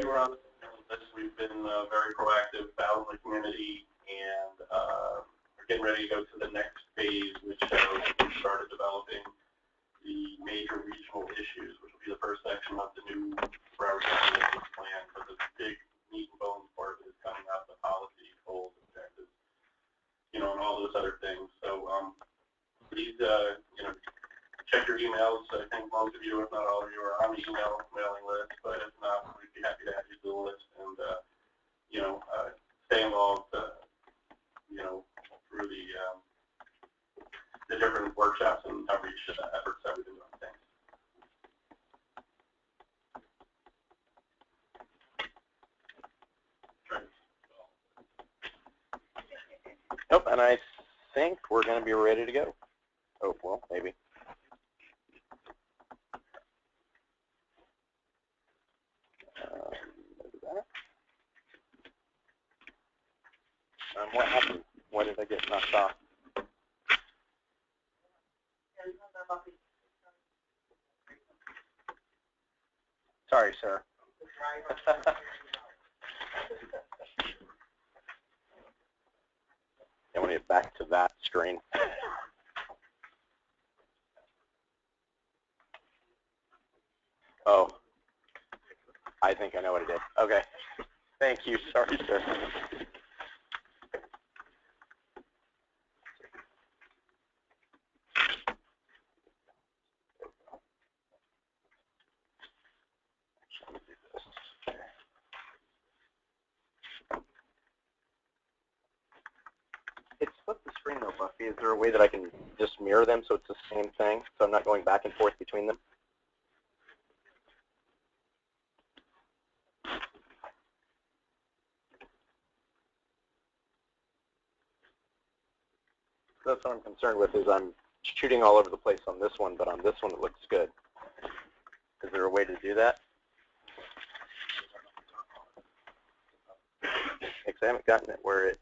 were on this, we've been very proactive out in the community, and we're getting ready to go to the next phase, which we started developing the major regional issues, which will be the first section of the new Broward County plan. But the big meat and bones part is coming out of the policy, goals, objectives, and all those other things. So please, check your emails. I think most of you, if not all of you, are on the email mailing list. But if not, we'd be happy to add you to the list and stay involved. Through the different workshops and outreach efforts that we've been doing. Thanks. Nope, and I think we're going to be ready to go. Oh, well, maybe. What happened? Why did I get knocked off? Sorry, sir. I want to get back to that screen. Oh, I think I know what it is. Okay. Thank you. Sorry, sir. It split the screen though, Buffy. Is there a way that I can just mirror them so it's the same thing, so I'm not going back and forth between them? That's what I'm concerned with, is I'm shooting all over the place on this one, but on this one it looks good. Is there a way to do that? Because I haven't gotten it where it,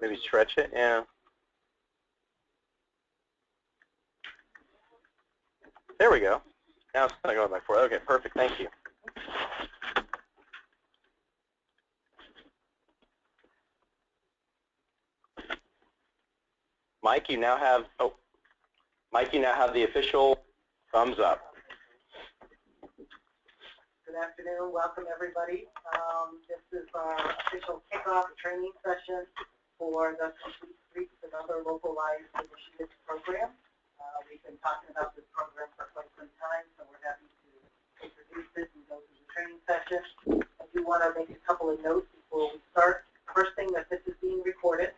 maybe stretch it, yeah. There we go. Now it's not going back forward. Okay, perfect, thank you. Mike, you now have, the official thumbs up. Good afternoon. Welcome, everybody. This is our official kickoff training session for the Complete Streets and Other Localized Initiatives program. We've been talking about this program for quite some time, so we're happy to introduce it and go through the training session. I do want to make a couple of notes before we start. First thing, that this is being recorded.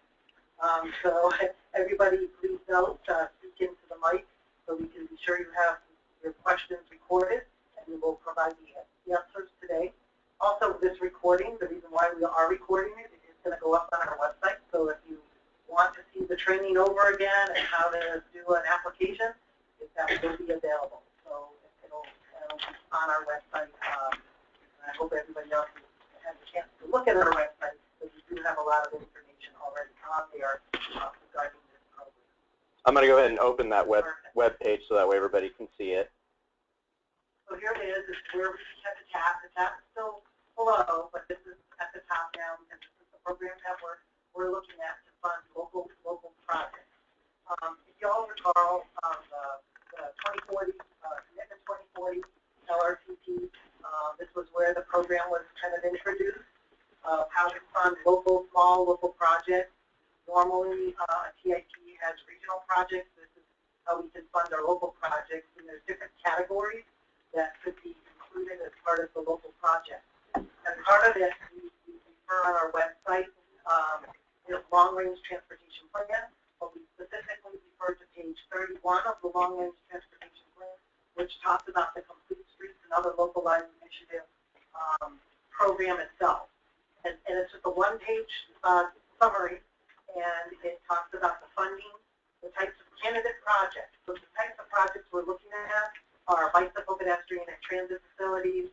So everybody, please note, speak into the mic so we can be sure you have your questions recorded, and we will provide the answers today. Also, this recording, the reason why we are recording it, is going to go up on our website. So if you want to see the training over again and how to do an application, that will be available. So it'll be on our website. I hope everybody else has a chance to look at our website, because we do have a lot of information already on there regarding this program. I'm going to go ahead and open that web page so that way everybody can see it. So here it is. It's where we have the tab. The tab is still below, but this is at the top now, because this is the program that we're looking at to fund local projects. If you all recall, the 2040 Commitment 2040 LRTP, this was where the program was kind of introduced. How to fund small local projects. Normally, a TIP has regional projects. This is how we can fund our local projects, and there's different categories that could be included as part of the local project. As part of this, we refer on our website, long-range transportation plan, but we specifically refer to page 31 of the long-range transportation plan, which talks about the Complete Streets and Other Localized Initiative program itself. And it's just a one-page summary, and it talks about the funding, the types of candidate projects. So the types of projects we're looking at are bicycle, pedestrian, and transit facilities,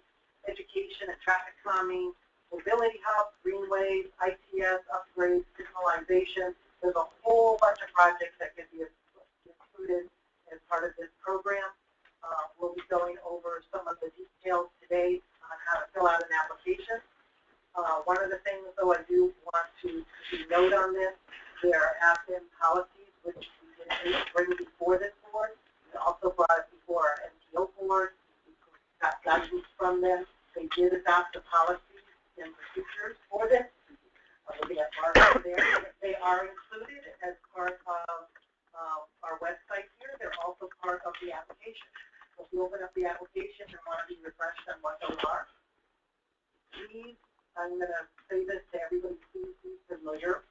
education and traffic calming, mobility hubs, greenways, ITS upgrades, signalization. There's a whole bunch of projects that could be included as part of this program. We'll be going over some of the details today on how to fill out an application. One of the things, though, I do want to note on this, there have been policies which we didn't bring before this board. We also brought it before our NPO board. We got guidance from them. They did adopt the policies and procedures for this. Looking at markers there, they are included as part of our website here. They're also part of the application. So if you open up the application and want to be refreshed on what those are, please, I'm going to say this to everybody, please be familiar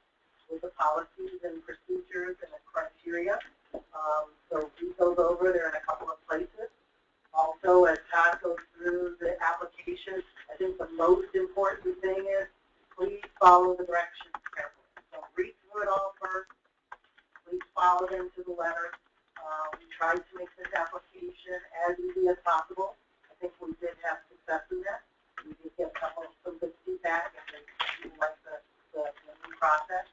with the policies and procedures and the criteria. So read those over. They're in a couple of places. Also, as Todd goes through the application, I think the most important thing is please follow the directions carefully. So read through it all first. Please follow them to the letter. We tried to make this application as easy as possible. I think we did have success in that. We did get some good feedback, and they like the new process.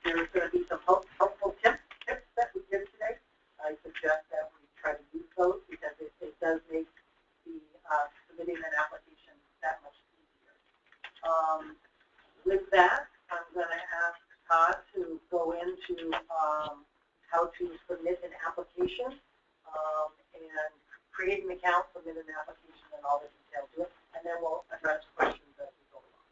There's going to be some helpful tips that we give today. I suggest that we try to use those because it does make the submitting an application that much easier. With that, I'm going to ask Todd to go into how to submit an application and create an account, submit an application, and all the details to it, and then we'll address questions as we go along.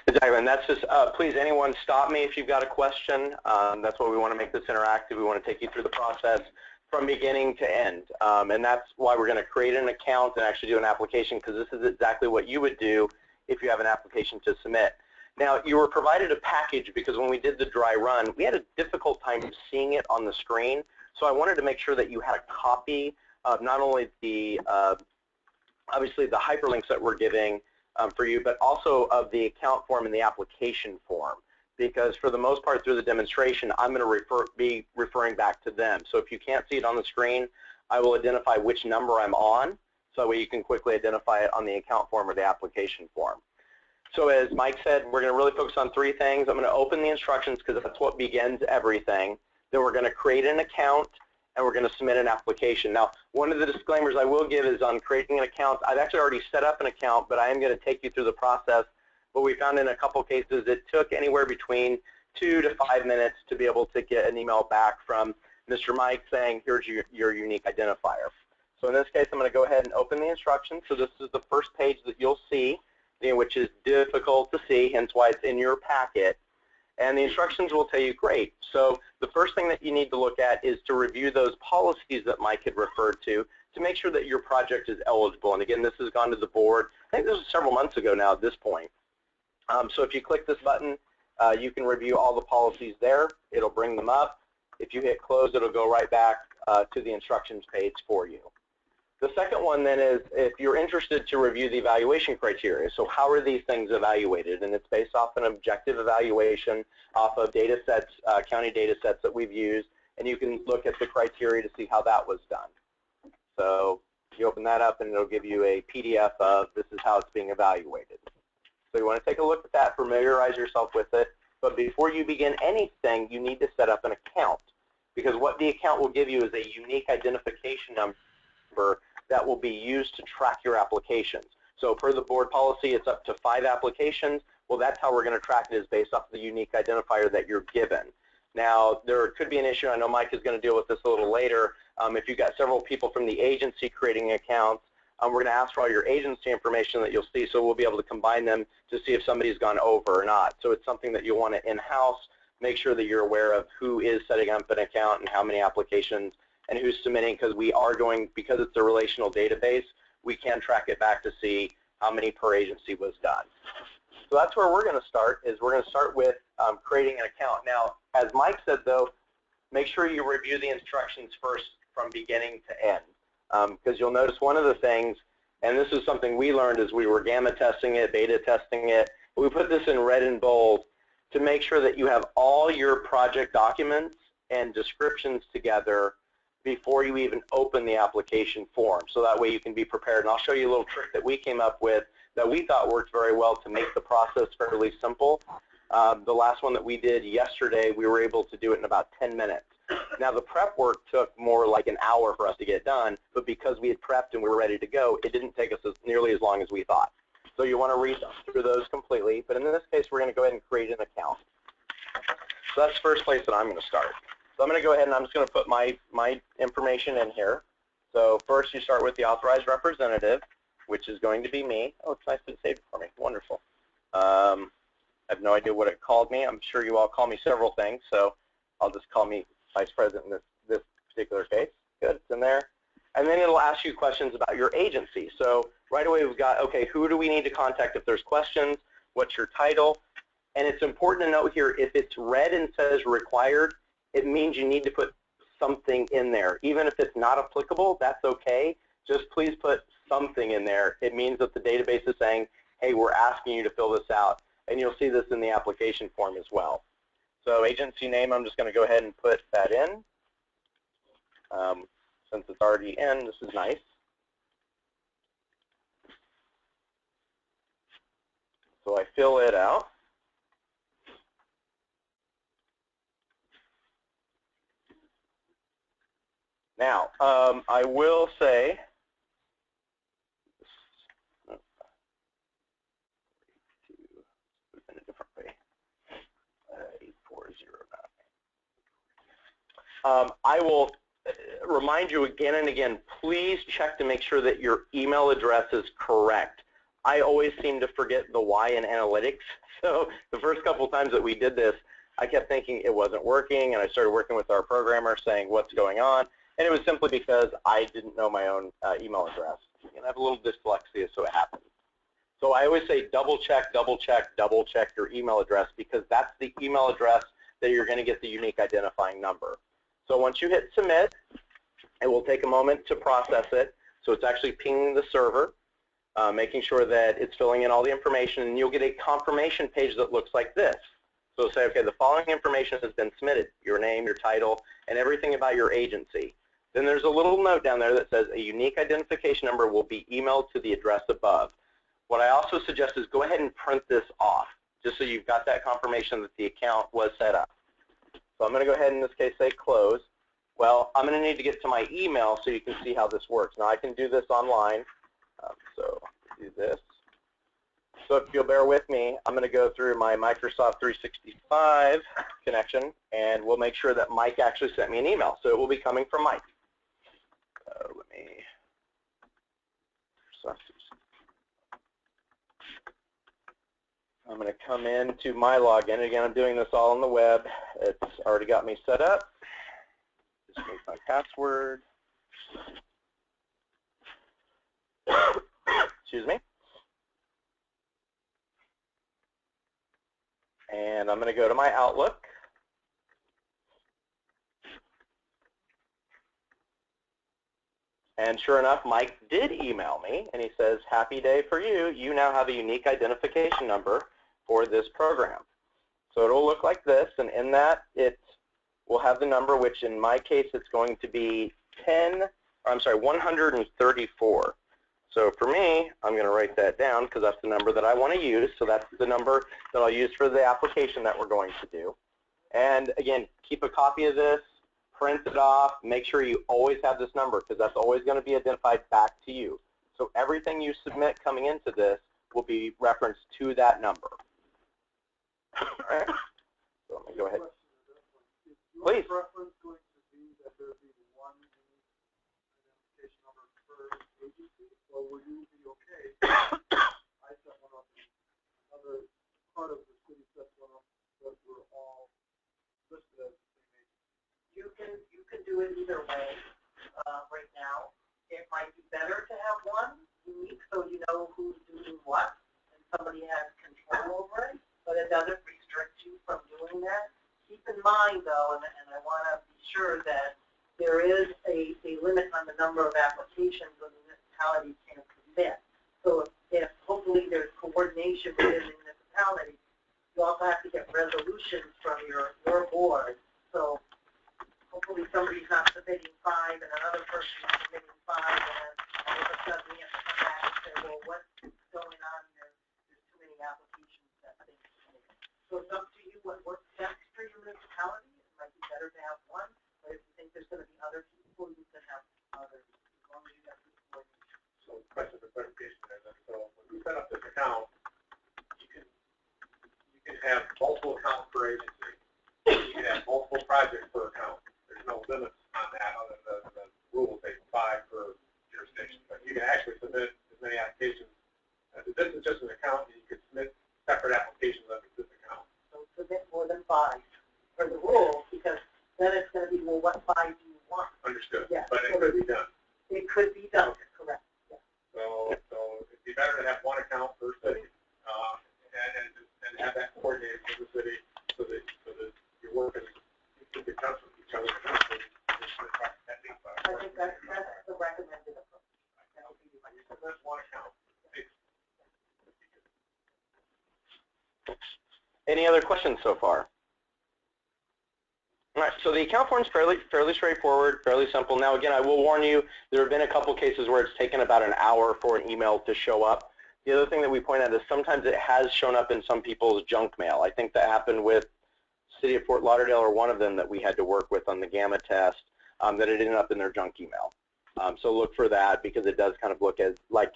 Exactly, and that's just, please, anyone stop me if you've got a question. That's why we want to make this interactive. We want to take you through the process from beginning to end, and that's why we're going to create an account and actually do an application, because this is exactly what you would do if you have an application to submit. Now, you were provided a package because when we did the dry run, we had a difficult time seeing it on the screen. So I wanted to make sure that you had a copy of not only the, obviously the hyperlinks that we're giving for you, but also of the account form and the application form. Because for the most part through the demonstration, I'm going to be referring back to them. So if you can't see it on the screen, I will identify which number I'm on, so that way you can quickly identify it on the account form or the application form. So as Mike said, we're going to really focus on three things. I'm going to open the instructions because that's what begins everything. Then we're going to create an account, and we're going to submit an application. Now, one of the disclaimers I will give is on creating an account. I've actually already set up an account, but I am going to take you through the process. But we found in a couple cases it took anywhere between 2 to 5 minutes to be able to get an email back from Mr. Mike saying, here's your unique identifier. So in this case, I'm going to go ahead and open the instructions. So this is the first page that you'll see, which is difficult to see, hence why it's in your packet. And the instructions will tell you, great. So the first thing that you need to look at is to review those policies that Mike had referred to make sure that your project is eligible. And again, this has gone to the board. I think this was several months ago now at this point. So if you click this button, you can review all the policies there. It'll bring them up. If you hit close, it'll go right back to the instructions page for you. The second one then is if you're interested to review the evaluation criteria. So how are these things evaluated? And it's based off an objective evaluation off of data sets, county data sets that we've used. And you can look at the criteria to see how that was done. So you open that up and it'll give you a PDF of this is how it's being evaluated. So you want to take a look at that, familiarize yourself with it. But before you begin anything, you need to set up an account. Because what the account will give you is a unique identification number that will be used to track your applications. So per the board policy, it's up to 5 applications. Well, that's how we're going to track it, is based off the unique identifier that you're given. Now, there could be an issue. I know Mike is going to deal with this a little later. If you've got several people from the agency creating accounts, we're going to ask for all your agency information that you'll see, so we'll be able to combine them to see if somebody's gone over or not. So it's something that you want to in-house, make sure that you're aware of who is setting up an account and how many applications and who's submitting, because we are going, because it's a relational database, we can track it back to see how many per agency was done. So that's where we're going to start, is we're going to start with creating an account. Now, as Mike said, though, make sure you review the instructions first from beginning to end, because you'll notice one of the things, and this is something we learned as we were gamma testing it, beta testing it, we put this in red and bold to make sure that you have all your project documents and descriptions together before you even open the application form. So that way you can be prepared. And I'll show you a little trick that we came up with that we thought worked very well to make the process fairly simple. The last one that we did yesterday, we were able to do it in about 10 minutes. Now, the prep work took more like an hour for us to get done, but because we had prepped and we were ready to go, it didn't take us nearly as long as we thought. So you want to read through those completely, but in this case, we're going to go ahead and create an account. So that's the first place that I'm going to start. So I'm going to go ahead and I'm just going to put my information in here. So first you start with the Authorized Representative, which is going to be me. Oh, it's nice that it saved it for me. Wonderful. I have no idea what it called me. I'm sure you all call me several things, so I'll just call me Vice President in this particular case. Good, it's in there. And then it'll ask you questions about your agency. So right away we've got, okay, who do we need to contact if there's questions? What's your title? And it's important to note here, if it's red and says required, it means you need to put something in there. Even if it's not applicable, that's okay. Just please put something in there. It means that the database is saying, hey, we're asking you to fill this out. And you'll see this in the application form as well. So agency name, I'm just going to go ahead and put that in. Since it's already in, this is nice. So I fill it out. Now, I will say, in a different way, 8409. I will remind you again and again, please check to make sure that your email address is correct. I always seem to forget the Y in analytics, so the first couple of times that we did this, I kept thinking it wasn't working, and I started working with our programmer saying what's going on, and it was simply because I didn't know my own email address. And I have a little dyslexia, so it happens. So I always say double check your email address, because that's the email address that you're going to get the unique identifying number. So once you hit submit, it will take a moment to process it. So it's actually pinging the server, making sure that it's filling in all the information, and you'll get a confirmation page that looks like this. So say, okay, the following information has been submitted, your name, your title, and everything about your agency. Then there's a little note down there that says a unique identification number will be emailed to the address above. What I also suggest is go ahead and print this off, just so you've got that confirmation that the account was set up. So I'm going to go ahead in this case say close. Well, I'm going to need to get to my email so you can see how this works. Now I can do this online. So do this. So if you'll bear with me, I'm going to go through my Microsoft 365 connection, and we'll make sure that Mike actually sent me an email. So it will be coming from Mike. I'm going to come into my login. Again, I'm doing this all on the web. It's already got me set up. Just make my password. Excuse me. And I'm going to go to my Outlook. And sure enough, Mike did email me, and he says, happy day for you. You now have a unique identification number for this program. So it will look like this, and in that it will have the number, which in my case it's going to be 134. So for me, I'm going to write that down because that's the number that I want to use. So that's the number that I'll use for the application that we're going to do. And again, keep a copy of this, print it off, make sure you always have this number because that's always going to be identified back to you. So everything you submit coming into this will be referenced to that number. All right. So let me go ahead. Please. Is your preference going to be that there be one identification number per agency, or will you be okay? I set one up, another part of the city sets one up, but we're all listed as the same agency. You can do it either way. Right now, it might be better to have one unique so you know who's doing what, and somebody has control over it. But it doesn't restrict you from doing that. Keep in mind, though, and I want to be sure that there is a limit on the number of applications the municipality can submit. So if hopefully there's coordination within the municipality, you also have to get resolutions from your board. So hopefully somebody's not submitting 5 and another person is submitting 5, and then all of a sudden we have to come back and say, well, what's going on here? There's too many applications that things. So it's up to you what works best for your municipality. It might be better to have one, but per agency. You can have multiple projects per account. There's no limits on that other than the rule say 5 per jurisdiction. But you can actually submit as many applications. This is just an account, and you can submit separate applications under this account. So submit more than 5 for the rule, because then it's going to be, well, what 5 do you want? Understood. Yeah. But it could be done. It could be done, correct. Yeah. So it'd be better to have one account per city, and have that coordinated with the city, so that you're working in touch with each other. I think that's the recommended approach. That's one account. Any other questions so far? All right, so the account form is fairly straightforward, fairly simple. Now, again, I will warn you, there have been a couple cases where it's taken about an hour for an email to show up. The other thing that we point out is sometimes it has shown up in some people's junk mail. I think that happened with City of Fort Lauderdale, or one of them that we had to work with on the gamma test, that it ended up in their junk email. So look for that, because it does kind of look like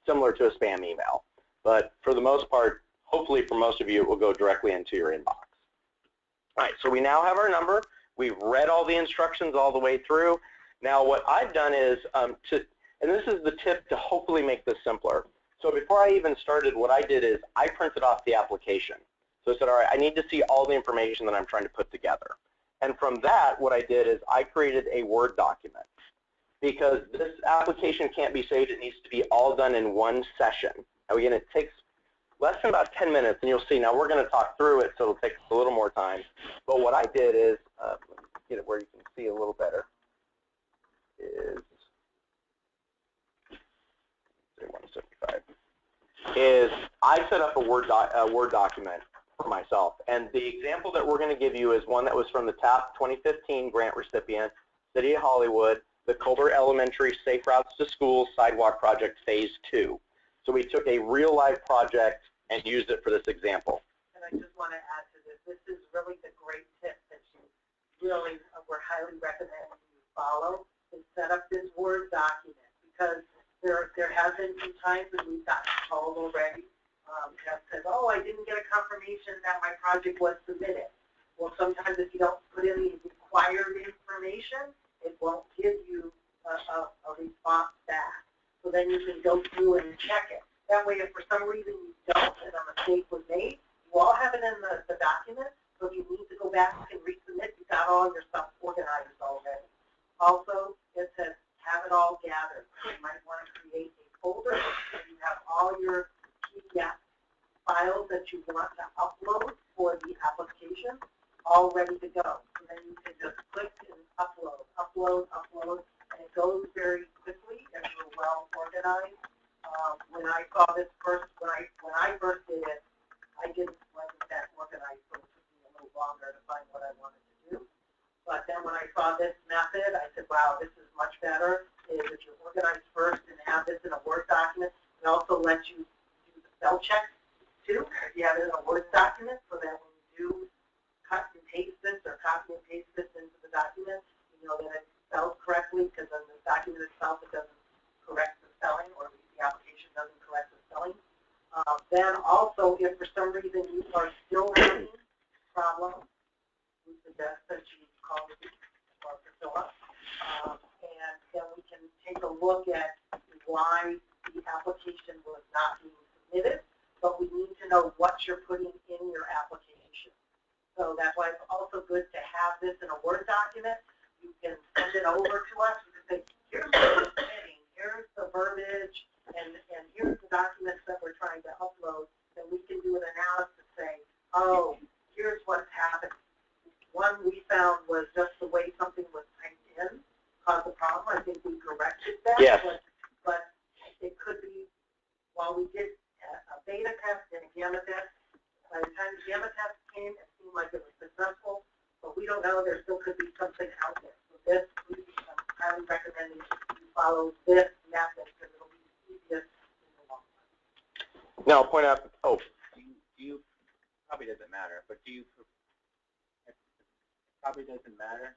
similar to a spam email. But for the most part, hopefully for most of you, it will go directly into your inbox. All right, so we now have our number. We've read all the instructions all the way through. Now what I've done is, and this is the tip to hopefully make this simpler. So before I even started, what I did is I printed off the application. So I said, all right, I need to see all the information that I'm trying to put together. And from that, what I did is I created a Word document. Because this application can't be saved, it needs to be all done in one session. Now again, it takes less than about 10 minutes, and you'll see. Now we're going to talk through it, so it'll take a little more time. But what I did is, let me get it where you can see a little better, is I set up a Word document for myself. And the example that we're going to give you is one that was from the TAP 2015 grant recipient, City of Hollywood, the Colbert Elementary Safe Routes to Schools Sidewalk Project Phase 2. So we took a real-life project and used it for this example. And I just want to add to this. This is really the great tip that you really we're highly recommending you follow, is set up this Word document, because there have been some times when we've gotten called already that says, oh, I didn't get a confirmation that my project was submitted. Well, sometimes if you don't put in the required information, it won't give you a response back. So then you can go through and check it. That way, if for some reason you don't and a mistake was made, you all have it in the document. So if you need to go back and resubmit, you've got all your stuff organized already. Also, it says have it all gathered. So you might want to create a folder where you have all your PDF files that you want to upload for the application all ready to go. So then you can just click and upload, and it goes very quickly if you're well organized. When I saw this first, when I first did it, wasn't that organized, so it took me a little longer to find what I wanted to do. But then when I saw this method, I said, wow, this is much better. Is if you're organized first and have this in a Word document, it also lets you do the spell check too. If you have it in a Word document, so that when you do cut and paste this or copy and paste this into the document, you know that it's spelled correctly, because in the document itself it doesn't correct the spelling, or the application doesn't correct the spelling. Then also, if for some reason you are still having problems, we suggest that you call Priscilla, and then we can take a look at why the application was not being submitted, but we need to know what you're putting in your application. So that's why it's also good to have this in a Word document. You can send it over to us. You can say, here's what we're submitting, here's the verbiage, and here's the documents that we're trying to upload. Then we can do an analysis, say, oh, here's what's happened. One we found was just the way something was typed in caused the problem. I think we corrected that. Yes. But it could be, while we did a beta test and a gamma test, by the time the gamma test came, it seemed like it was successful, but we don't know. There still could be something out there. So this, I'm highly recommending you follow this method, because it'll be the easiest in the long run. Now, I'll point out, Do you probably doesn't matter, but it probably doesn't matter,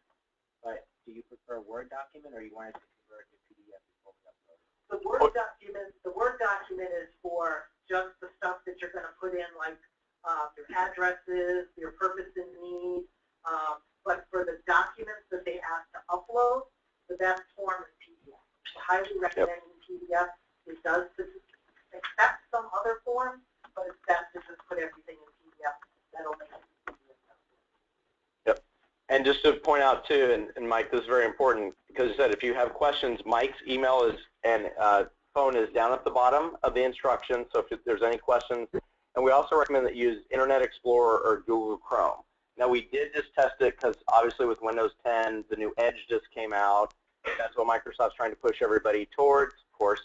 but do you prefer a Word document, or you want it to convert to PDF before we upload it? The Word document is for just the stuff that you're going to put in, like your addresses, your purpose does accept some other forms, but it's best to just put everything in PDF. That'll make it easier. Yep. And just to point out too, and Mike, this is very important because you said if you have questions, Mike's email is and phone is down at the bottom of the instructions. So if there's any questions, and we also recommend that you use Internet Explorer or Google Chrome. Now we did just test it because obviously with Windows 10, the new Edge just came out. That's what Microsoft's trying to push everybody towards, of course.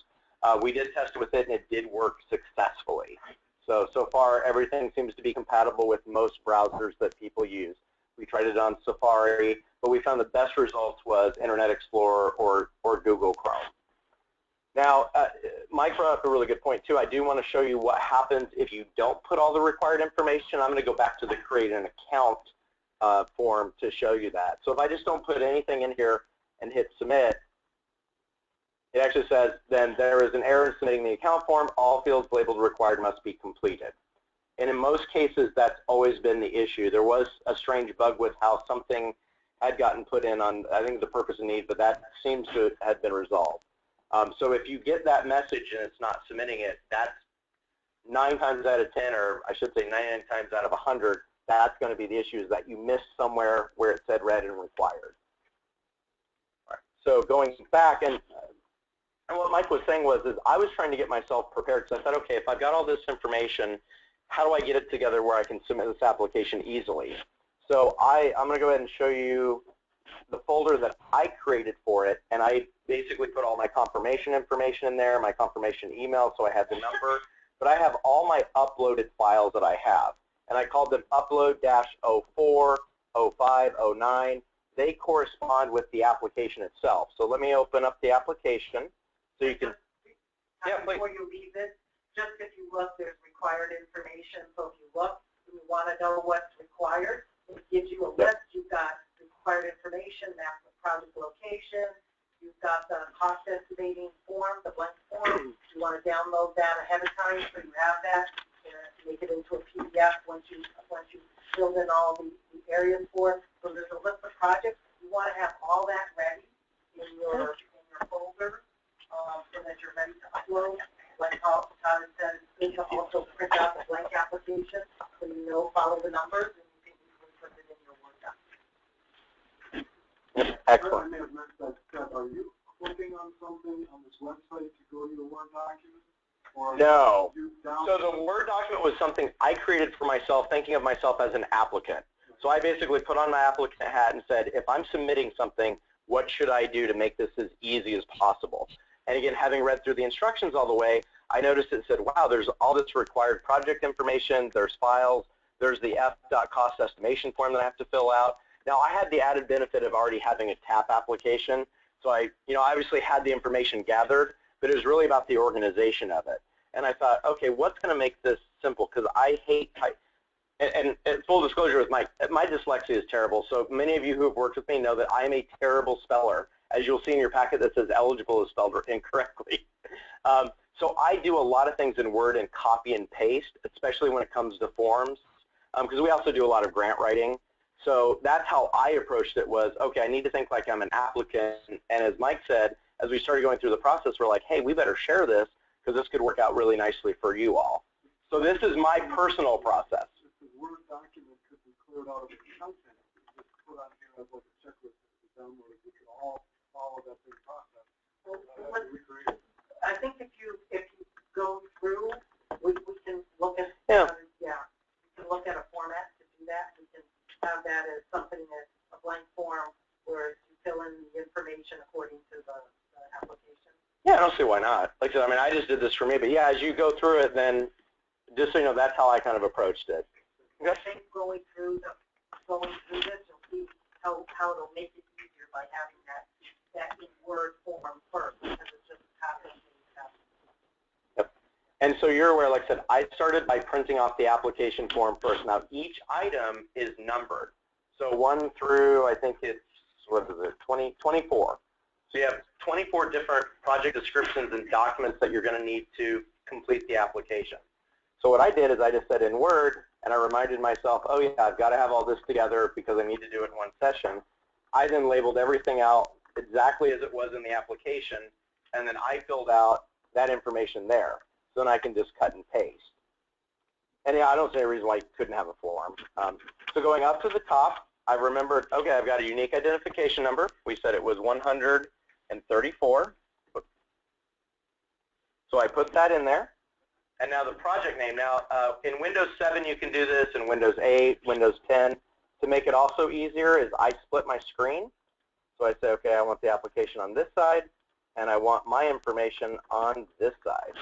We did test it with it, and it did work successfully. So far, everything seems to be compatible with most browsers that people use. We tried it on Safari, but we found the best results was Internet Explorer or Google Chrome. Now, Mike brought up a really good point, too. I do want to show you what happens if you don't put all the required information. I'm going to go back to the create an account form to show you that. So if I just don't put anything in here and hit submit, it actually says, then there is an error in submitting the account form. All fields labeled required must be completed. And in most cases, that's always been the issue. There was a strange bug with how something had gotten put in on, I think, the purpose and need, but that seems to have been resolved. So if you get that message and it's not submitting it, that's 9 times out of 10, or I should say 99 times out of 100, that's going to be the issue, is that you missed somewhere where it said read and required. All right. So going back, and what Mike was saying was, is I was trying to get myself prepared. So I said, okay, if I've got all this information, how do I get it together where I can submit this application easily? So I'm going to go ahead and show you the folder that I created for it, and I basically put all my confirmation information in there, my confirmation email, so I had the number, but I have all my uploaded files that I have, and I called them upload-04, 05, 09. They correspond with the application itself. So let me open up the application so you can. Yeah, please. Before you leave it, just if you look, there's required information. So if you look and you want to know what's required, it gives you a list. You've got required information, map the project location. You've got the cost estimating form, the blank form. You want to download that ahead of time so you have that. Make it into a PDF once you fill in all the areas for it. So there's a list of projects. You want to have all that ready in your folder so that you're ready to upload. Like how Tyler said, you can also print out the blank application so you know, follow the numbers, and you can easily put it in your Word document. Excellent. I may have missed that step. Are you clicking on something on this website to go to your Word document? Or no. So the Word document was something I created for myself, thinking of myself as an applicant. So I basically put on my applicant hat and said, if I'm submitting something, what should I do to make this as easy as possible? And again, having read through the instructions all the way, I noticed it said, wow, there's all this required project information, there's files, there's the F.cost estimation form that I have to fill out. Now, I had the added benefit of already having a TAP application, so I obviously had the information gathered, but it was really about the organization of it. And I thought, okay, what's going to make this simple? Because I hate, and full disclosure with my dyslexia is terrible, so many of you who have worked with me know that I am a terrible speller. As you'll see in your packet that says eligible is spelled incorrectly. So I do a lot of things in Word and copy and paste, especially when it comes to forms, because we also do a lot of grant writing. So that's how I approached it was, okay, I need to think like I'm an applicant. And as Mike said, as we started going through the process, we're like, hey, we better share this because this could work out really nicely for you all. So this is my personal process. If the Word document could be cleared out of the content, just put on here as like a checklist that we downloaded, we could all follow that same process. I think if you go through, we can look at we can look at a format to do that. We can have that as something that's a blank form where you fill in the information according to the application. Yeah, I don't see why not. Like I said, I mean, I just did this for me, but yeah, as you go through it, then just so you know, that's how I kind of approached it. Okay. I think going through this, you'll see how it'll make it easier by having that in Word form first, because it's just happening. Yep. And so you're aware, like I said, I started by printing off the application form first. Now, each item is numbered. So 1 through, I think it's, what is it, 24. So you have 24 different project descriptions and documents that you're going to need to complete the application. So what I did is I just said in Word, and I reminded myself, oh yeah, I've got to have all this together because I need to do it in one session. I then labeled everything out exactly as it was in the application, and then I filled out that information there. So then I can just cut and paste. And yeah, I don't see any reason why you couldn't have a form. So going up to the top, I remembered, okay, I've got a unique identification number. We said it was 134. So I put that in there. And now the project name. Now, in Windows 7, you can do this. In Windows 8, Windows 10. To make it also easier is I split my screen. So I say, okay, I want the application on this side, and I want my information on this side.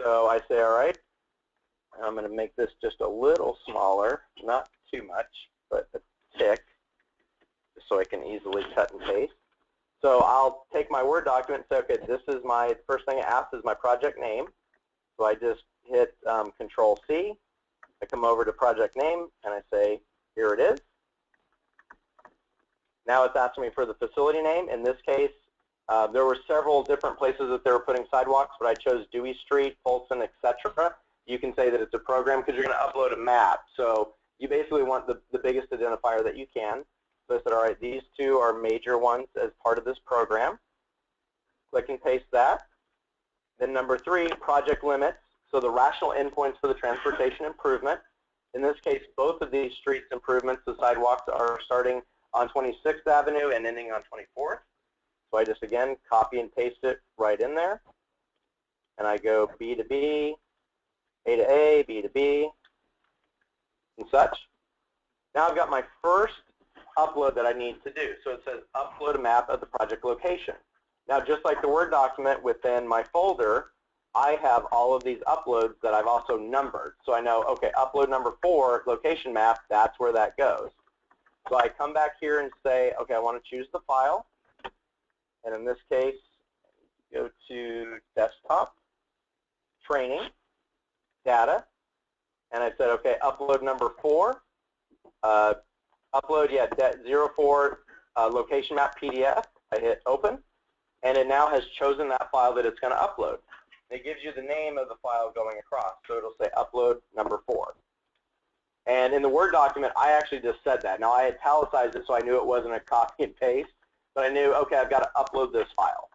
So I say, all right, I'm going to make this just a little smaller, not too much, but a tick, just so I can easily cut and paste. So I'll take my Word document and say, okay, this is my, first thing it asks is my project name. So I just hit Control-C. I come over to project name, and I say, here it is. Now it's asking me for the facility name. In this case, there were several different places that they were putting sidewalks, but I chose Dewey Street, Polson, etc. You can say that it's a program because you're going to upload a map. So you basically want the biggest identifier that you can. So I said, all right, these two are major ones as part of this program. Click and paste that. Then number 3, project limits. So the rational endpoints for the transportation improvement. In this case, both of these streets improvements, the sidewalks, are starting on 26th Avenue and ending on 24th. So I just, again, copy and paste it right in there. And I go B to B, A to A, B to B, and such. Now I've got my first upload that I need to do. So it says upload a map of the project location. Now, just like the Word document within my folder, I have all of these uploads that I've also numbered. So I know, okay, upload number 4, location map, that's where that goes. So I come back here and say, okay, I want to choose the file. And in this case, go to desktop, training, data. And I said, okay, upload number 4. Upload, yeah, 04 location map PDF. I hit open. And it now has chosen that file that it's going to upload. It gives you the name of the file going across. So it'll say upload number 4. And in the Word document, I actually just said that. Now, I italicized it so I knew it wasn't a copy and paste. But I knew, okay, I've got to upload this file.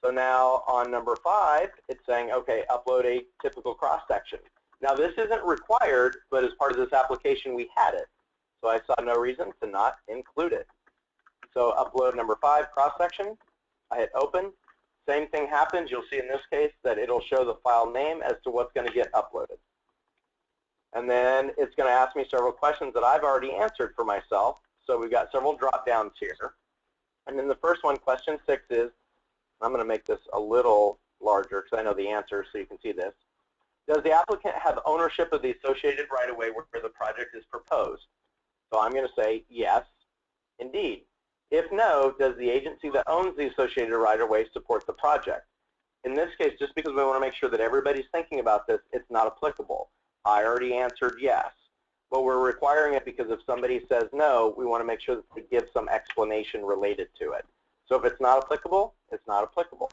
So now on number 5, it's saying, okay, upload a typical cross-section. Now, this isn't required, but as part of this application, we had it. So I saw no reason to not include it. So upload number 5, cross-section. I hit open. Same thing happens. You'll see in this case that it'll show the file name as to what's going to get uploaded. And then it's going to ask me several questions that I've already answered for myself. So we've got several drop-downs here. And then the first one, question 6 is, I'm going to make this a little larger because I know the answer so you can see this. Does the applicant have ownership of the associated right-of-way where the project is proposed? So I'm going to say yes, indeed. If no, does the agency that owns the associated right-of-way support the project? In this case, just because we want to make sure that everybody's thinking about this, it's not applicable. I already answered yes. But we're requiring it because if somebody says no, we want to make sure that they give some explanation related to it. So if it's not applicable, it's not applicable.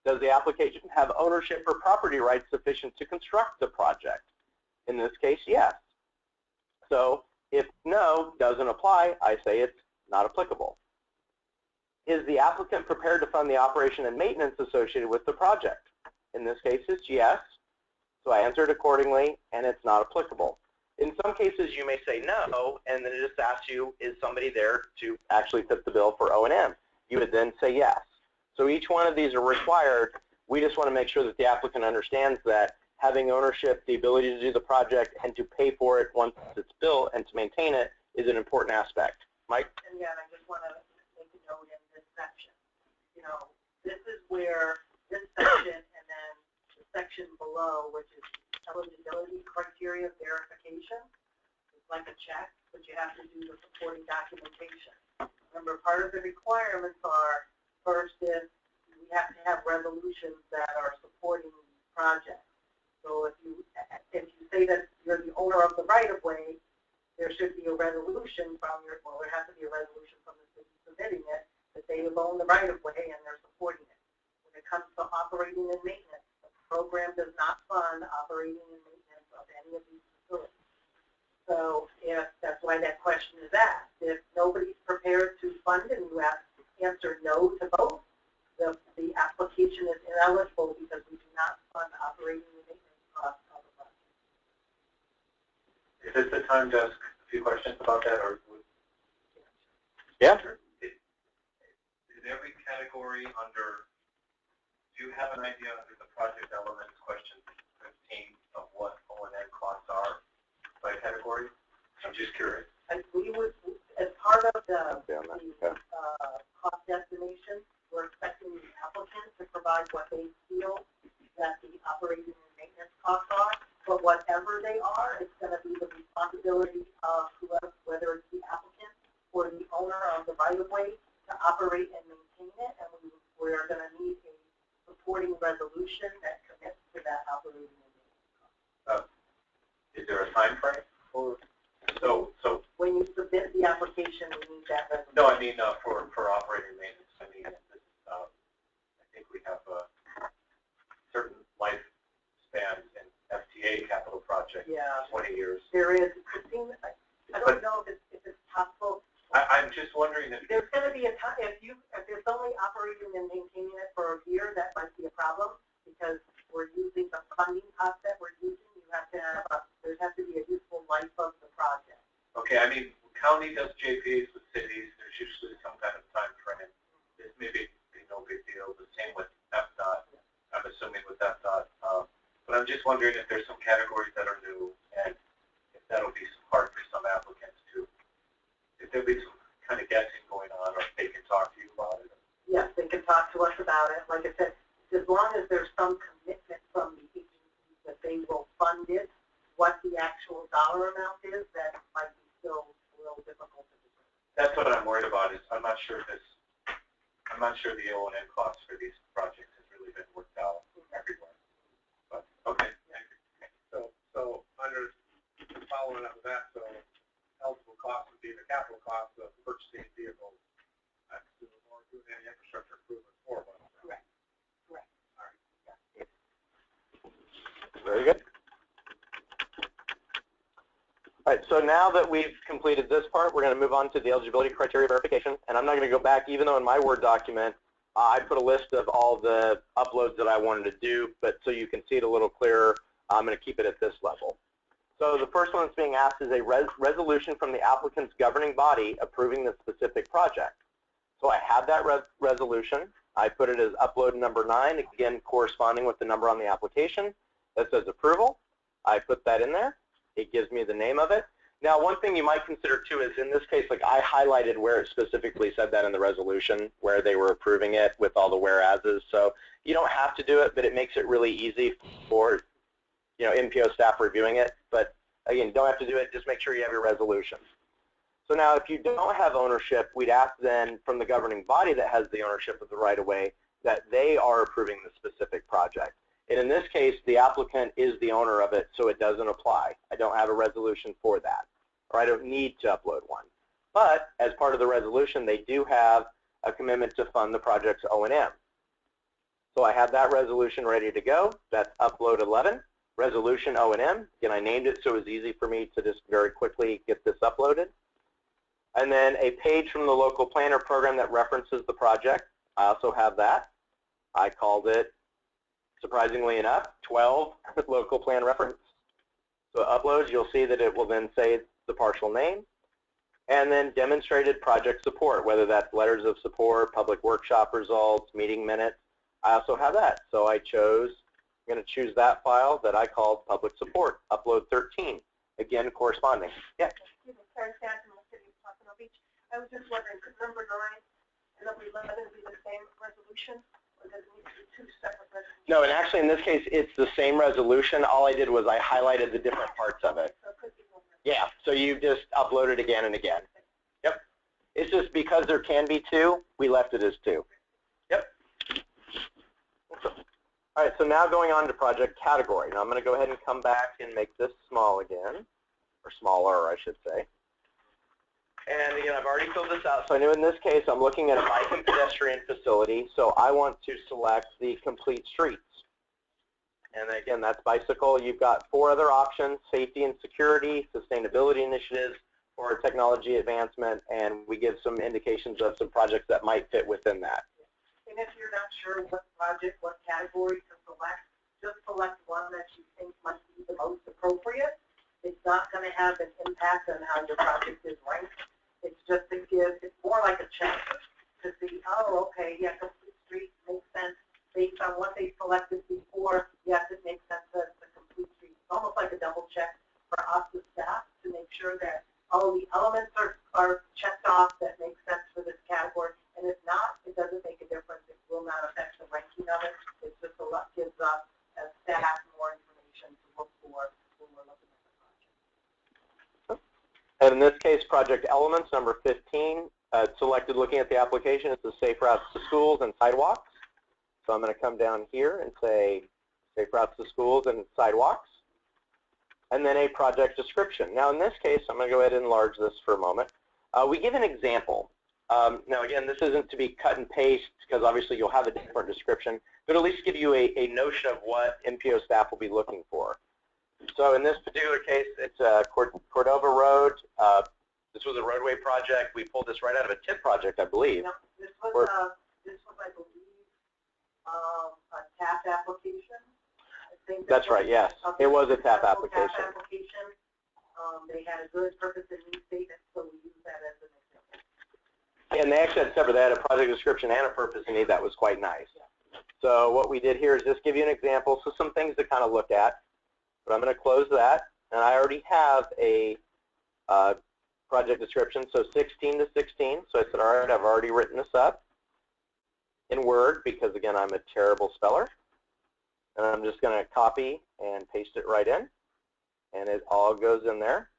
Does the application have ownership or property rights sufficient to construct the project? In this case, yes. So if no doesn't apply, I say it's not applicable. Is the applicant prepared to fund the operation and maintenance associated with the project? In this case, it's yes. So I answered accordingly, and it's not applicable. In some cases, you may say no, and then it just asks you, is somebody there to actually fit the bill for O&M? You would then say yes. So each one of these are required. We just want to make sure that the applicant understands that having ownership, the ability to do the project, and to pay for it once it's built and to maintain it is an important aspect. Mike? And yeah, I just want to make a note in this section. You know, this is where this section and then the section below, which is eligibility criteria verification, it's like a check, but you have to do the supporting documentation. Remember, part of the requirements are, first is we have to have resolutions that are supporting the project. So if you say that you're the owner of the right-of-way, there should be a resolution from your, well, there has to be a resolution from the city submitting it that they own the right-of-way and they're supporting it. When it comes to operating and maintenance, the program does not fund operating and maintenance of any of these facilities. So if that's why that question is asked. If nobody's prepared to fund and you have to answer no to both, the application is ineligible time to ask a few questions about that, or? Yeah. Is every category under, do you have an idea under the project elements question 15 of what O&M costs are by category? I'm just curious. And we would, as part of the Okay. cost estimation, we're expecting the applicant to provide what they feel that the operating and maintenance costs are. But whatever they are, it's going to be the responsibility of whoever, whether it's the applicant or the owner of the right-of-way, to operate and maintain it. And we're going to need a supporting resolution that commits to that operating and maintenance cost. Is there a time frame? Or so When you submit the application, we need that resolution. no, I mean for operating maintenance. I mean, this, I think we have a certain lifespan in FTA capital projects. Yeah. 20 years. There is. I don't know if it's possible. I'm just wondering if There's going to be a time, if there's only operating and maintaining it for a year, that might be a problem, because we're using the funding cost that we're using. There has to be a useful life of the project. okay, I mean, county does JPAs with cities. There's usually some kind of time frame. It's maybe no big deal. The same with FDOT. I'm assuming with FDOT. But I'm just wondering if there's some categories that are new, and if that'll be some hard for some applicants to, if there'll be some kind of guessing going on, or if they can talk to you about it. Yes, they can talk to us about it. Like I said, as long as there's some commitment from the agency that they will fund it, what the actual dollar amount is, that might be still a little difficult to determine. That's what I'm worried about. Is I'm not sure the O&M costs for these projects has really been worked out everywhere. But okay. So under following up with that, so eligible costs would be the capital costs of purchasing vehicles, or doing any infrastructure improvements for one. Correct. Correct. All right. Very good. All right, so now that we've completed this part, we're going to move on to the eligibility criteria verification. And I'm not going to go back, even though in my Word document, I put a list of all the uploads that I wanted to do, but so you can see it a little clearer, I'm going to keep it at this level. So the first one that's being asked is a resolution from the applicant's governing body approving the specific project. So I have that resolution. I put it as upload number 9, again corresponding with the number on the application that says approval. I put that in there. It gives me the name of it. Now, one thing you might consider too is in this case, like I highlighted where it specifically said that in the resolution, where they were approving it with all the whereases. So you don't have to do it, but it makes it really easy for NPO staff reviewing it. But again, you don't have to do it. Just make sure you have your resolution. So now, if you don't have ownership, we'd ask then from the governing body that has the ownership of the right-of-way that they are approving the specific project. And in this case, the applicant is the owner of it, so it doesn't apply. I don't have a resolution for that, or I don't need to upload one. But as part of the resolution, they do have a commitment to fund the project's O&M. So I have that resolution ready to go. That's upload 11, resolution O&M. Again, I named it so it was easy for me to just very quickly get this uploaded. And then a page from the local planner program that references the project. I also have that. I called it, surprisingly enough, 12 local plan reference. So it uploads, you'll see that it will then say the partial name. And then demonstrated project support, whether that's letters of support, public workshop results, meeting minutes. I also have that. So I'm going to choose that file that I called public support, upload 13. Again, corresponding. Yeah. Excuse me, Sarah Stanton, the city of Pocono Beach. I was just wondering, could number 9 and number 11 be the same resolution? Or does it need to be 2 separate resolutions? No, and actually in this case, it's the same resolution. All I did was I highlighted the different parts of it. So it could be one. Yeah, so you just upload it again and again. Yep. It's just because there can be 2, we left it as 2. Yep. All right, so now going on to project category. Now I'm going to go ahead and come back and make this small again, or smaller, I should say. And again, I've already filled this out. So I know in this case, I'm looking at a bike and pedestrian facility. So I want to select the complete streets. And again, that's bicycle. You've got 4 other options: safety and security, sustainability initiatives, or technology advancement. And we give some indications of some projects that might fit within that. And if you're not sure what project, what category to select, just select one that you think might be the most appropriate. It's not going to have an impact on how your project is ranked. It's just to give, it's more like a check to see, oh, okay, yeah, Complete Streets makes sense based on what they selected before. Yes, it makes sense that the Complete Streets. It's almost like a double check for us as staff to make sure that all the elements are checked off that make sense for this category. And if not, it doesn't make a difference. It will not affect the ranking of it. It just gives us as staff more information to look for when we're looking at the project. And in this case, project elements, number 15, selected looking at the application, it's the safe routes to schools and sidewalks. So I'm going to come down here and say safe routes to schools and sidewalks. And then a project description. Now in this case, I'm going to go ahead and enlarge this for a moment. We give an example. Now again, this isn't to be cut and paste because obviously you'll have a different description, but at least give you a notion of what MPO staff will be looking for. So in this particular case, it's Cordova Road. This was a roadway project. We pulled this right out of a TIP project, I believe. No, this was, I believe, a TAP application. I think that's right, yes. It was a TAP application. They had a good purpose and need statement, so we used that as an example. And they actually had separate. They had a project description and a purpose and need that was quite nice. So what we did here is just give you an example, so some things to kind of look at. But I'm going to close that, and I already have a project description, so 16 to 16. So I said, all right, I've already written this up in Word because, again, I'm a terrible speller. And I'm just going to copy and paste it right in, and it all goes in there.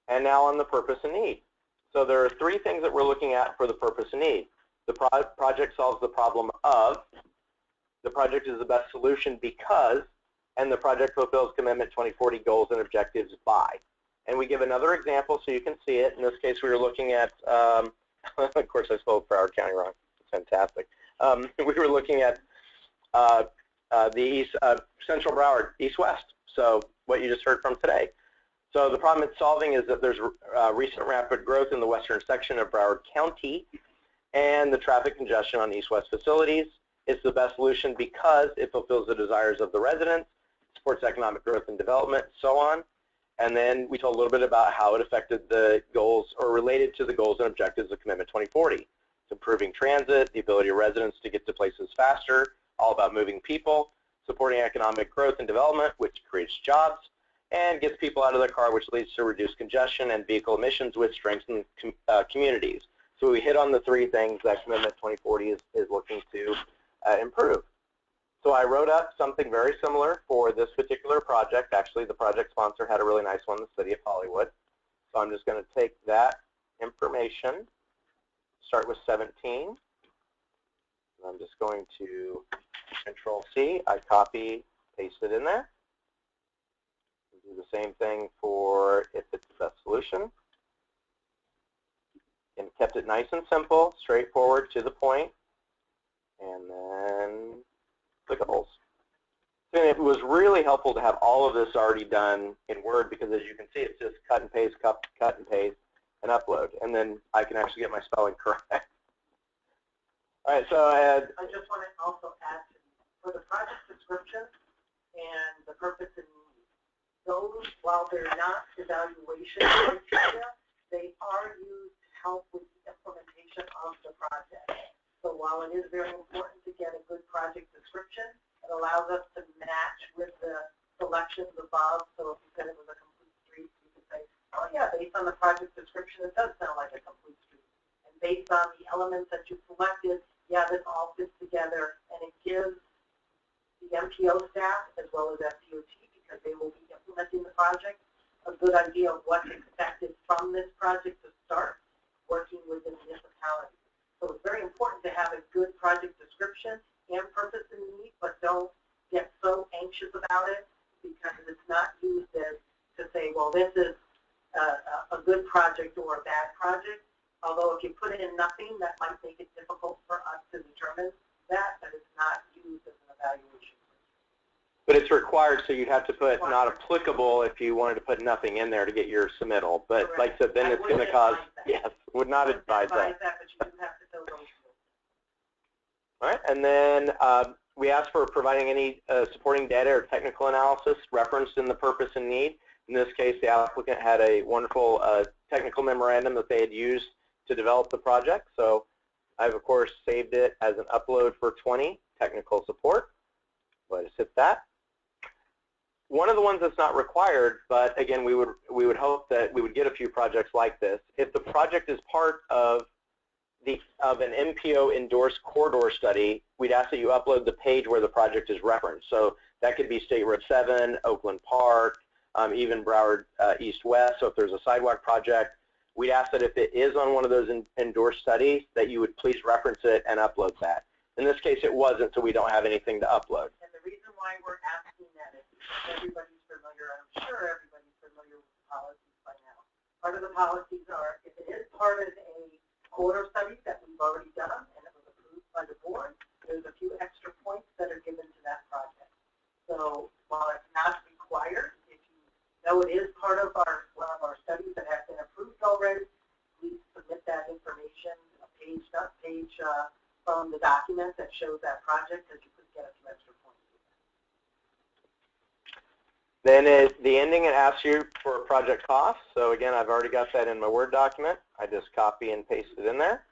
And now on the purpose and need. So there are three things that we're looking at for the purpose and need. The project solves the problem of, the project is the best solution because, and the project fulfills Commitment 2040 goals and objectives by. And we give another example so you can see it. In this case, we were looking at, of course I spelled Broward County wrong. It's fantastic. We were looking at the Central Broward, east-west, so what you just heard from today. So the problem it's solving is that there's recent rapid growth in the western section of Broward County and the traffic congestion on east-west facilities. It's the best solution because it fulfills the desires of the residents, supports economic growth and development, so on. And then we told a little bit about how it affected the goals or related to the goals and objectives of Commitment 2040. It's improving transit, the ability of residents to get to places faster, all about moving people, supporting economic growth and development, which creates jobs, and gets people out of their car, which leads to reduced congestion and vehicle emissions, which strengthen communities. So we hit on the three things that Commitment 2040 is looking to improve. So I wrote up something very similar for this particular project. Actually, the project sponsor had a really nice one, the City of Hollywood. So I'm just going to take that information, start with 17. I'm just going to Control-C. I copy, paste it in there. Do the same thing for if it's the best solution. And kept it nice and simple, straightforward, to the point. And then the goals. And it was really helpful to have all of this already done in Word because, as you can see, it's just cut and paste, cut and paste, and upload. And then I can actually get my spelling correct. All right, so I just want to also add for the project description and the purpose and need. Those, while they're not evaluation criteria, they are used to help with the implementation of the project. So while it is very important to get a good project description, it allows us to match with the selections above. So if you said it was a complete street, you could say, oh yeah, based on the project description, it does sound like a complete street. And based on the elements that you selected, yeah, this all fits together, and it gives the MPO staff as well as FDOT, because they will be implementing the project, a good idea of what's expected from this project to start working with the municipality. So it's very important to have a good project description and purpose and need, but don't get so anxious about it because it's not used as to say, well, this is a good project or a bad project. Although if you put in nothing, that might make it difficult for us to determine that, but it's not used as an evaluation. But it's required, so you'd have to put not applicable if you wanted to put nothing in there to get your submittal. But correct. Like I said, then it's going to cause, yes, would not advise that. But you do have to fill those fields. All right, and then we asked for providing any supporting data or technical analysis referenced in the purpose and need. In this case, the applicant had a wonderful technical memorandum that they had used to develop the project. So I've, of course, saved it as an upload for 20, technical support. Let us hit that. One of the ones that's not required, but again, we would hope that we would get a few projects like this. If the project is part of an MPO endorsed corridor study, we'd ask that you upload the page where the project is referenced. So that could be State Road 7, Oakland Park, even Broward East-West. So if there's a sidewalk project, we'd ask that if it is on one of those endorsed studies, that you would please reference it and upload that. In this case, it wasn't, so we don't have anything to upload. And the reason why we're asking that is because everybody's familiar, I'm sure everybody's familiar with the policies by now. Part of the policies are, if it is part of a corridor study that we've already done and it was approved by the board, there's a few extra points that are given to that project. So while it's not required, if you know it is part of one of our studies that have been approved already, please submit that information, a page from the document that shows that project, that you could get a few extra points. Then at the ending, it asks you for project costs. So again, I've already got that in my Word document. I just copy and paste it in there.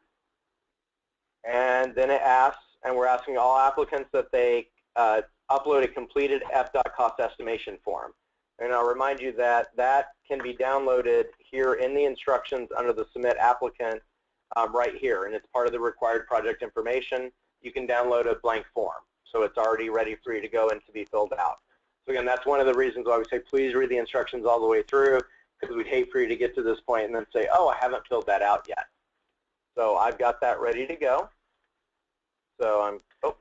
And then it asks, and we're asking all applicants that they upload a completed FDOT cost estimation form. And I'll remind you that that can be downloaded here in the instructions under the Submit Applicant right here. And it's part of the required project information. You can download a blank form. So it's already ready for you to go and to be filled out. So again, that's one of the reasons why we say please read the instructions all the way through, because we'd hate for you to get to this point and then say, oh, I haven't filled that out yet. So I've got that ready to go. So I'm, oh.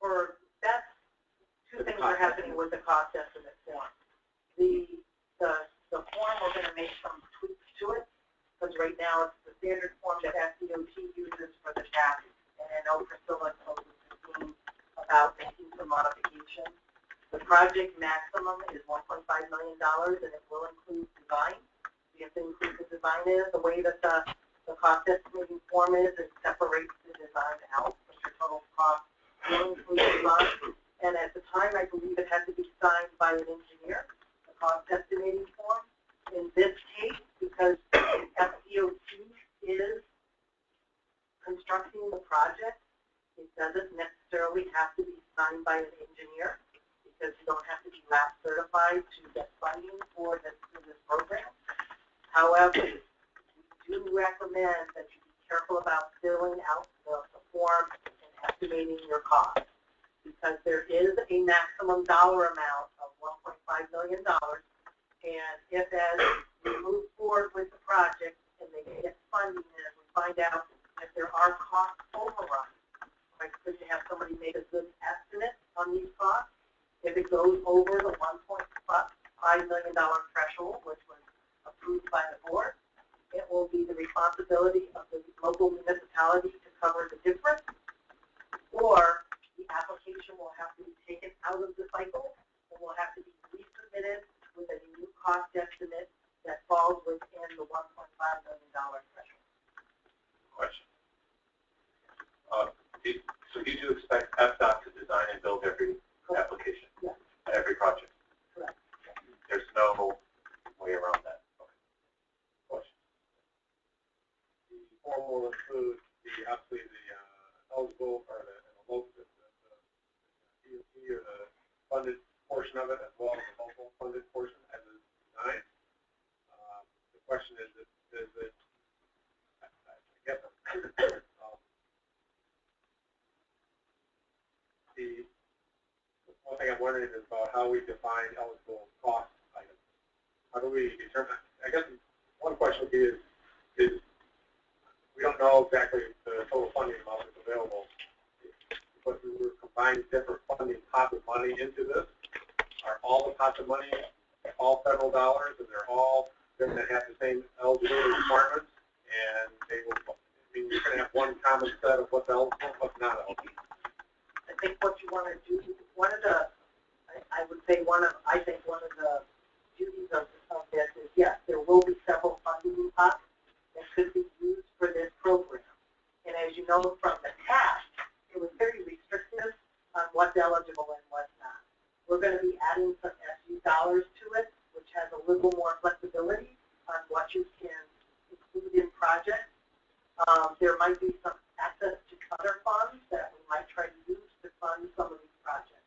For that's two things are happening with the cost estimate form. The form, we're going to make some tweaks to it, because right now it's the standard form that FDOT uses for the tax, and I know Priscilla told us about making some modifications. The project maximum is $1.5 million, and it will include design. We have to include the design in the way that the cost estimating form is. It separates the design out, so your total cost will include design. And at the time, I believe it had to be signed by an engineer, the cost estimating form. In this case, because FDOT is constructing the project, it doesn't necessarily have to be signed by an engineer, because you don't have to be lab certified to get funding for this program. However, we do recommend that you be careful about filling out the form and estimating your cost, because there is a maximum dollar amount of $1.5 million, and if as we move forward with the project and they get funding and we find out that there are cost overruns, like because you have somebody make a good estimate on these costs, if it goes over the $1.5 million threshold, which was approved by the board, it will be the responsibility of the local municipality to cover the difference, or the application will have to be taken out of the cycle and will have to be resubmitted with a new cost estimate that falls within the $1.5 million threshold. Question. So you do expect FDOT to design and build every application, yes, every project? Correct. There's no way around that. Okay. Question. The form will include obviously the eligible or the DOT or the funded portion of it, as well as the local funded portion as is designed. The question is it, I guess, the one thing I'm wondering is about how we define eligible cost items. How do we determine? I guess one question would be is we don't know exactly the total funding amount that's available, but we were combining different funding pots of money into this. Are all the pots of money all federal dollars, and they're all going to have the same eligibility requirements, and they will? I mean, you're going to have one common set of what's eligible and what's not eligible. I think what you want to do, one of the duties of this is, yes, there will be several funding pots that could be used for this program. And as you know from the past, it was very restrictive on what's eligible and what's not. We're going to be adding some SU dollars to it, which has a little more flexibility on what you can include in projects. There might be some access to other funds that we might try to use to fund some of these projects.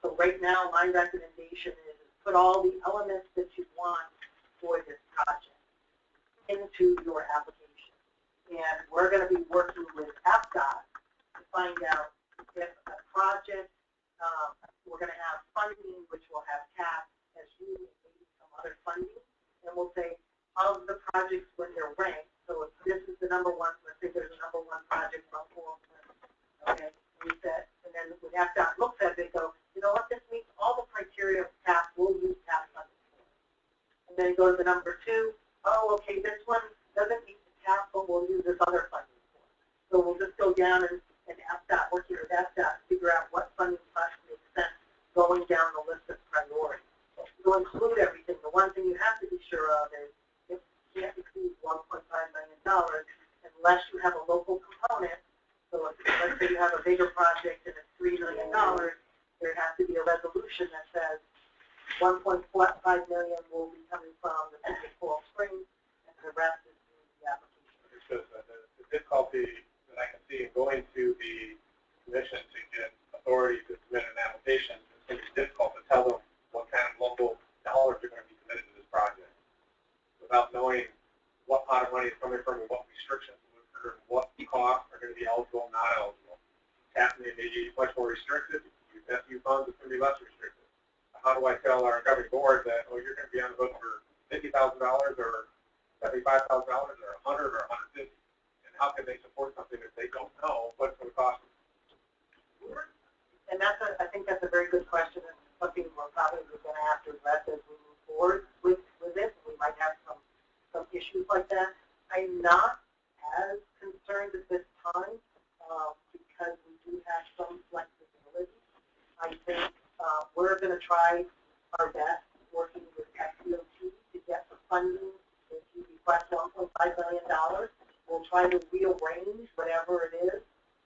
So right now, my recommendation is put all the elements that you want for this project into your application. And we're going to be working with AppDot to find out if a project, we're going to have funding, which will have CAP, SU, and maybe some other funding. And we'll say, of the projects when they're ranked, so if this is the number one, let's say there's a number one project from Portland, okay, we said, and then when AppDot looks at it, they go, you know what, this meets all the criteria of CAP, we'll use CAP funding for it. And then it goes to number two, oh, okay, this one doesn't meet the CAP, but we'll use this other funding for it. So we'll just go down and AppDot, working with AppDot, figure out what funding costs make sense going down the list of priorities. You'll include everything. The one thing you have to be sure of is it can't exceed $1.5 million unless you have a local component. So if, let's say you have a bigger project and it's $3 million, there has to be a resolution that says $1.5 million will be coming from the city of Coral Springs, and the rest is the application. The difficulty that I can see in going to the commission to get authority to submit an application, it's going to be difficult to tell them what kind of local dollars are going to be committed to this project without knowing what pot of money is coming from and what restrictions, or what costs are going to be eligible and not eligible. CAP may be much more restricted. SU funds is going to be less restricted. How do I tell our governing board that, oh, you're going to be on the hook for $50,000 or $75,000 or $100 or $150? And how can they support something if they don't know what it's going to cost them? And that's I think that's a very good question, and something we're probably going to have to address as we move forward with this. We might have some issues like that. I'm not as concerned at this time because we do have some flexibility. I think we're going to try our best working with FDOT to get the funding. If you request $1.5 million, we'll try to rearrange whatever it is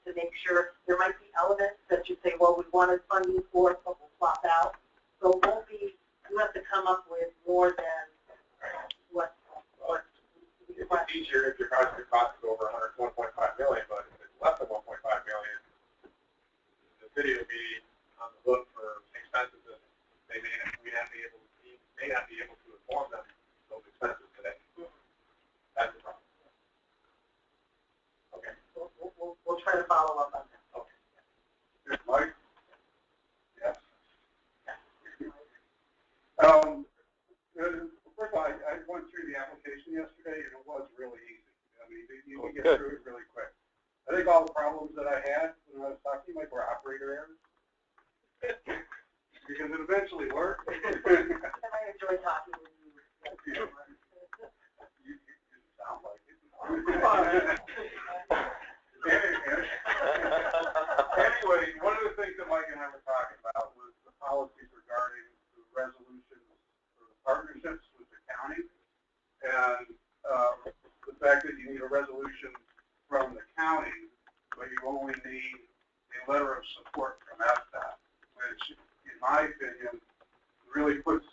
to make sure. There might be elements that you say, well, we wanted funding for it, but we'll swap out. So it won't be, you have to come up with more than what it's easier if your project costs over $1.5 million, but if it's less than $1.5 million, the city will be on the hook for expenses that they may not be able to inform them those expenses today. That's the problem. Okay. We'll try to follow up on that. Okay. Yes, Mike? Yes. First of all, I went through the application yesterday, and it was really easy. I mean, you can get through it really quick. I think all the problems that I had when I was talking, like, were operator errors. Because it eventually worked. And I enjoy talking with you. You sound like it. Anyway, one of the things that Mike and I were talking about was the policies regarding the resolutions or the partnerships with the county, and the fact that you need a resolution from the county, but you only need a letter of support from AppDot, which, in my opinion, really puts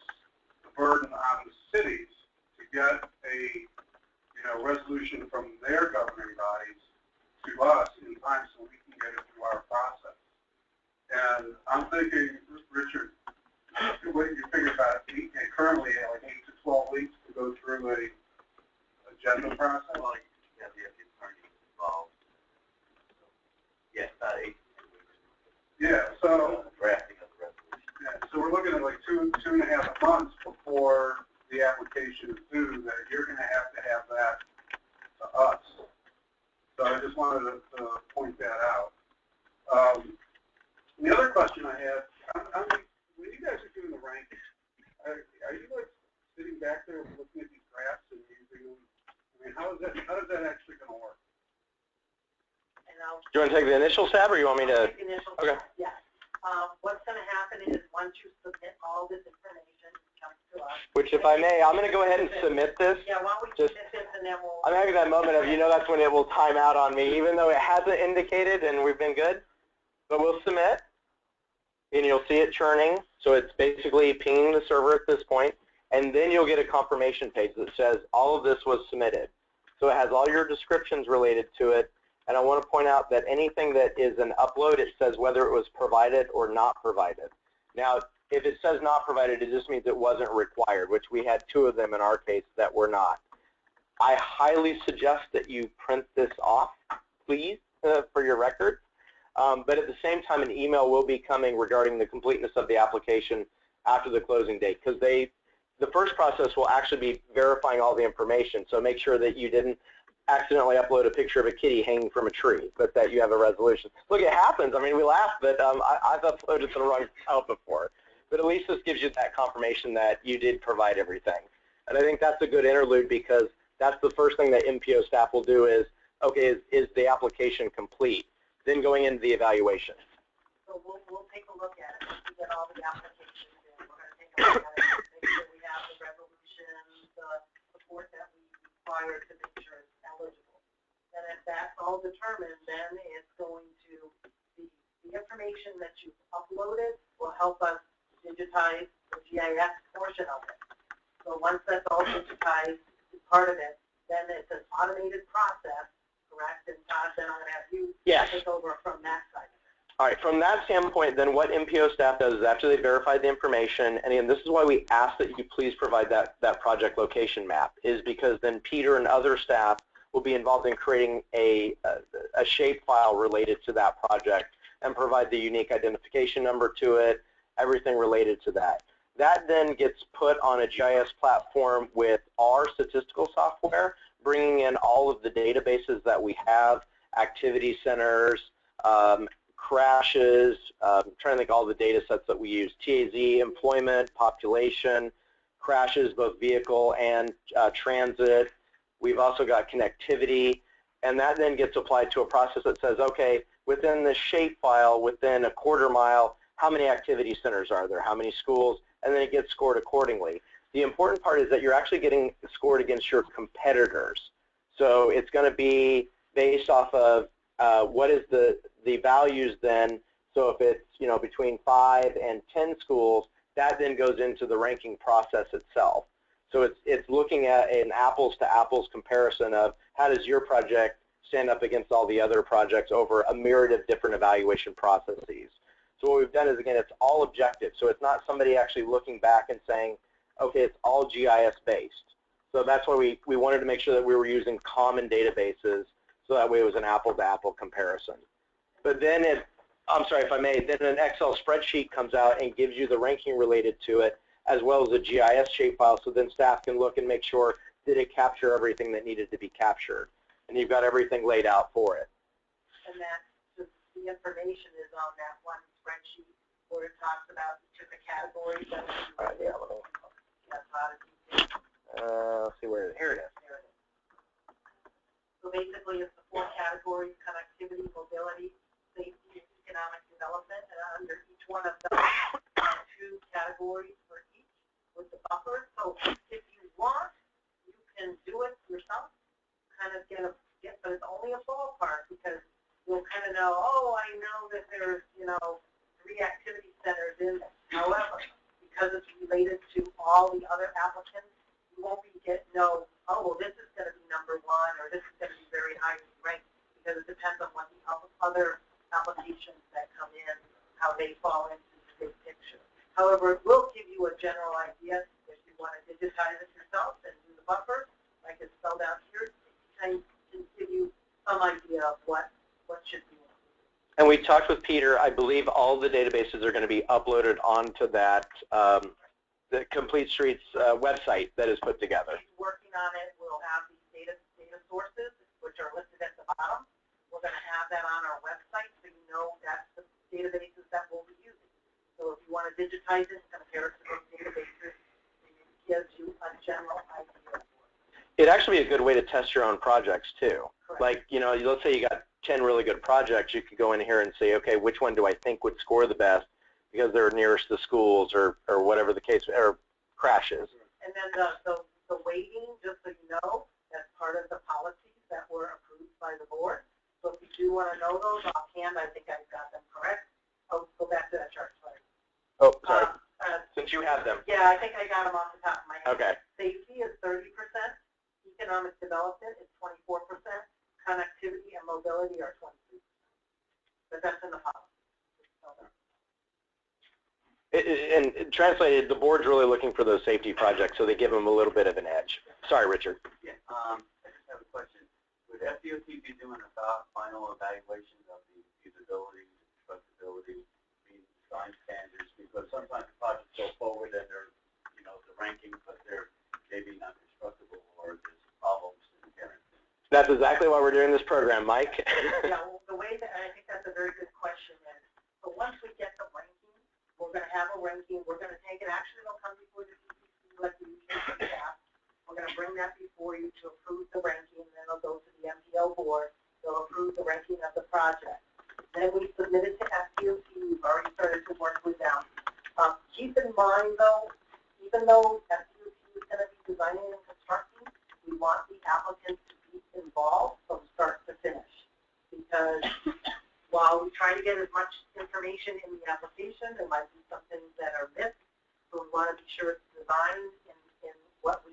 the burden on the cities to get a resolution from their governing bodies to us in time so we can get it through our process. And I'm thinking, Richard, what do you figure about it? Currently, like 8 to 12 weeks to go through a agenda process? Well, yeah, the attorney involved. Yes, about 8 to 2 weeks. Yeah, so Drafting of the resolution. yeah, so we're looking at like 2.5 months before the application is due that you're going to have that to us. So I just wanted to point that out. The other question I had, when you guys are doing the rankings, are you like sitting back there looking at these graphs and using them? I mean, how is that actually going to work? And I'll Do you want to take the initial stab, or you want me to? take the initial. Okay. Yes. What's going to happen is once you submit all this information, it comes to us. Which, if I may, I'm going to go ahead and submit this. Yeah, why don't we Just, submit this and then we'll... I'm having that moment of, that's when it will time out on me, even though it hasn't indicated and we've been good. But we'll submit, and you'll see it churning. So it's basically pinging the server at this point, and then you'll get a confirmation page that says all of this was submitted. So it has all your descriptions related to it. And I want to point out that anything that is an upload, it says whether it was provided or not provided. Now, if it says not provided, it just means it wasn't required, which we had 2 of them in our case that were not. I highly suggest that you print this off, please, for your record. But at the same time, an email will be coming regarding the completeness of the application after the closing date, because the first process will actually be verifying all the information. So make sure that you didn't accidentally upload a picture of a kitty hanging from a tree, but that you have a resolution. Look, it happens. I mean, we laugh, but I've uploaded to the wrong file before. But at least this gives you that confirmation that you did provide everything. And I think that's a good interlude, because that's the first thing that MPO staff will do is, okay, is the application complete? Then going into the evaluation. So we'll take a look at it. We get all the applications in. We're going to take a look at it, make sure we have the resolutions, the support that we require to make sure it's eligible. And if that's all determined, then it's going to be the information that you've uploaded will help us digitize the GIS portion of it. So once that's all digitized, part of it, then it's an automated process, correct? And Todd, then I'm going to have you take over from that side. All right, from that standpoint, then what MPO staff does is after they verify the information, and again, this is why we ask that you please provide that project location map, is because then Peter and other staff will be involved in creating a shape file related to that project and provide the unique identification number to it, everything related to that. That then gets put on a GIS platform with our statistical software, bringing in all of the databases that we have, activity centers, crashes, I'm trying to think all the data sets that we use, TAZ, employment, population, crashes, both vehicle and transit. We've also got connectivity, and that then gets applied to a process that says, okay, within the shape file, within a quarter mile, how many activity centers are there, how many schools, and then it gets scored accordingly. The important part is that you're actually getting scored against your competitors. So it's going to be based off of what is the values then. So if it's between 5 and 10 schools, that then goes into the ranking process itself. So it's looking at an apples to apples comparison of how does your project stand up against all the other projects over a myriad of different evaluation processes. So what we've done is, again, it's all objective. So it's not somebody actually looking back and saying, okay, it's all GIS based. So that's why we wanted to make sure that we were using common databases, so that way it was an apple-to-apple comparison. But then I'm sorry if I may, then an Excel spreadsheet comes out and gives you the ranking related to it, as well as a GIS shapefile, so then staff can look and make sure did it capture everything that needed to be captured. And you've got everything laid out for it. And that's just the information is on that one spreadsheet where it talks about each of the categories that we let's see where it is. Here it is. So basically it's the 4 categories: connectivity, mobility, safety, and economic development, and under each one of those 2 categories for each with the buffer. So if you want, you can do it yourself, kind of but it's only a ballpark, because you'll kind of know, oh, I know that there's 3 activity centers in this. However, because it's related to all the other applicants, you won't be oh, well, this is going to be number 1, or this is going to be very highly ranked, because it depends on what the other applications that come in, how they fall into the big picture. However, it will give you a general idea if you want to digitize it yourself and do the buffer, like it's spelled out here. It can give you some idea of what should be. And we talked with Peter. I believe all the databases are going to be uploaded onto that the Complete Streets website that is put together. He's working on it. We'll have these data sources, which are listed at the bottom. We're going to have that on our website, so you know that's the databases that we'll be using. So if you want to digitize it, compare it to those databases, it gives you a general idea. It'd actually be a good way to test your own projects too. Correct. Like, let's say you got 10 really good projects, you could go in here and say, okay, which one do I think would score the best because they're nearest to schools or whatever the case, or crashes. And So the weighting, just so you know, that's part of the policies that were approved by the board. So if you do want to know those offhand, I think I've got them correct. I'll go back to that chart, sorry. Oh, sorry. Since you have them. Yeah, I think I got them off the top of my head. Okay. Safety is 30%. Economic development is 24%. Connectivity and mobility are 23%. But that's in the policy. And translated, the board's really looking for those safety projects, so they give them a little bit of an edge. Sorry, Richard. Yeah, I just have a question. Would FDOT be doing a final evaluation of the feasibility, constructability, design standards? Because sometimes projects go forward and they're, you know, the ranking, but they're maybe not constructible or there's problems inherent. That's exactly why we're doing this program, Mike. Yeah, well, the way that, I think that's a very good question, is, so once we get the ranking, we're going to have a ranking, we're going to take it, actually it'll come before the CCC like we usually do that. We're going to bring that before you to approve the ranking, and then it'll go to the MPO board, they'll approve the ranking of the project. Then we submit it to FDOT, we've already started to work with them. Keep in mind though, even though FDOT is going to be designing and constructing, we want the applicants to be involved from start to finish. Because while we try to get as much information in the application, there might be some things that are missed. So we want to be sure it's designed in what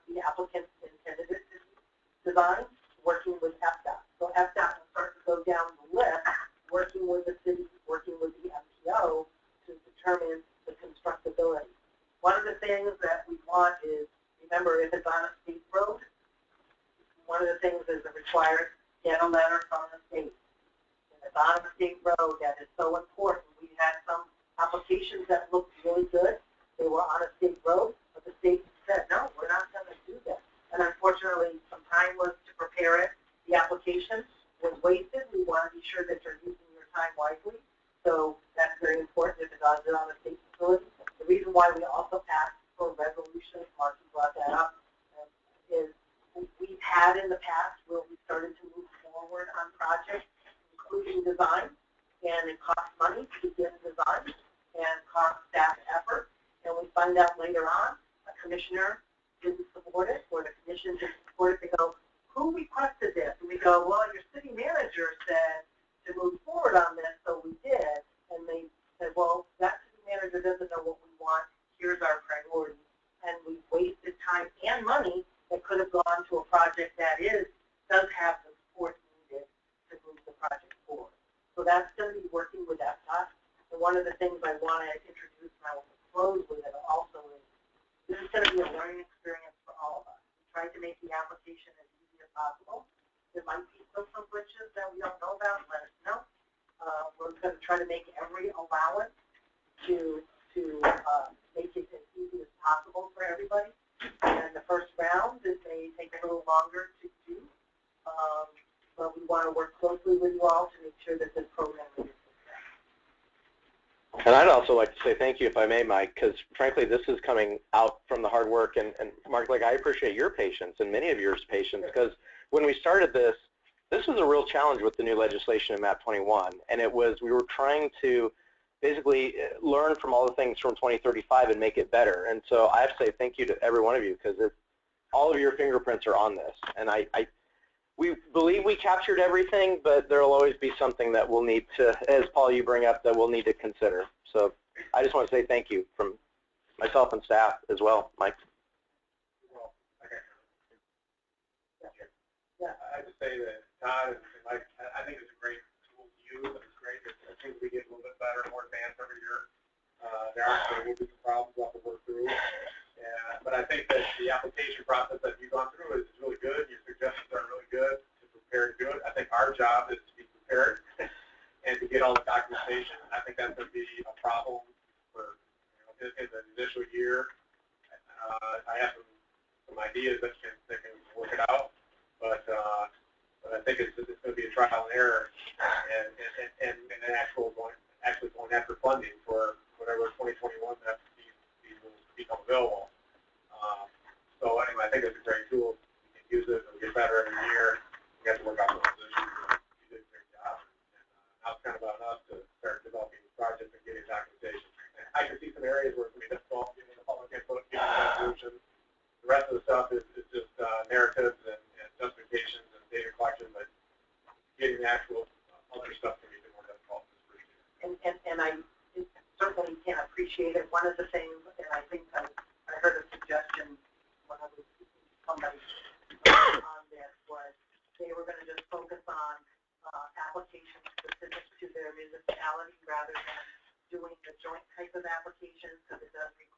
the applicants intended it to be designed, working with FDOT. So FDOT will start to go down the list, working with the city, working with the MPO to determine the constructability. One of the things that we want is, remember, if it's on a state road, one of the things is it requires get a letter from the state. If it's on a state road, that is so important. We had some applications that looked really good. They were on a state road, but the state said, no, we're not going to do that. And unfortunately, some time was to prepare it. The application was wasted. We want to be sure that you're using your time wisely. So that's very important if it's on a state facility. The reason why we also asked for resolutions, Mark, you brought that up, is we've had in the past where we started to move forward on projects, including design, and it costs money to begin design and costs staff effort. And we find out later on a commissioner didn't support it, or the commission didn't support it. They go, who requested this? And we go, well, your city manager said to move forward on this, so we did. And they said, well, that city manager doesn't know what we want. Here's our priority. And we wasted time and money that could have gone to a project that does have the support needed to move the project forward. So that's going to be working with FDOT. And one of the things I want to introduce, and I will close with it also, is this is going to be a learning experience for all of us. We tried to make the application as easy as possible. There might be still some glitches that we don't know about. Let us know. We're going to try to make every allowance to make it as easy as possible for everybody. And the first round, it may take a little longer to do, but we want to work closely with you all to make sure that this program is successful. And I'd also like to say thank you, if I may, Mike, because frankly, this is coming out from the hard work. And Mark, like, I appreciate your patience and many of yours patience, because when we started this was a real challenge with the new legislation in MAP 21. And it was, we were trying to basically learn from all the things from 2035 and make it better. And so I have to say thank you to every one of you, because all of your fingerprints are on this. And we believe we captured everything, but there will always be something that we'll need to, as Paul, you bring up, that we'll need to consider. So I just want to say thank you from myself and staff as well, Mike. Well, I just say that Todd and Mike, I think it's a great tool to use, and it's great. I think we get a little bit better, more advanced every year. There will be some problems we'll have to work through. But I think that the application process that you've gone through is really good. Your suggestions are really good to prepare to do it. I think our job is to be prepared and to get all the documentation. I think that's going to be a problem for in the initial year. I have some ideas that can work it out, but I think it's going to be a trial and error, and an actually going after funding for whatever 2021 that these will become available. So anyway, I think it's a great tool. We can use it. It'll get better every year. We have to work out the positions. You did a great job. And now it's kind of on us to start developing projects and getting documentation. I can see some areas where it's going to be difficult getting the public input, getting the resolution,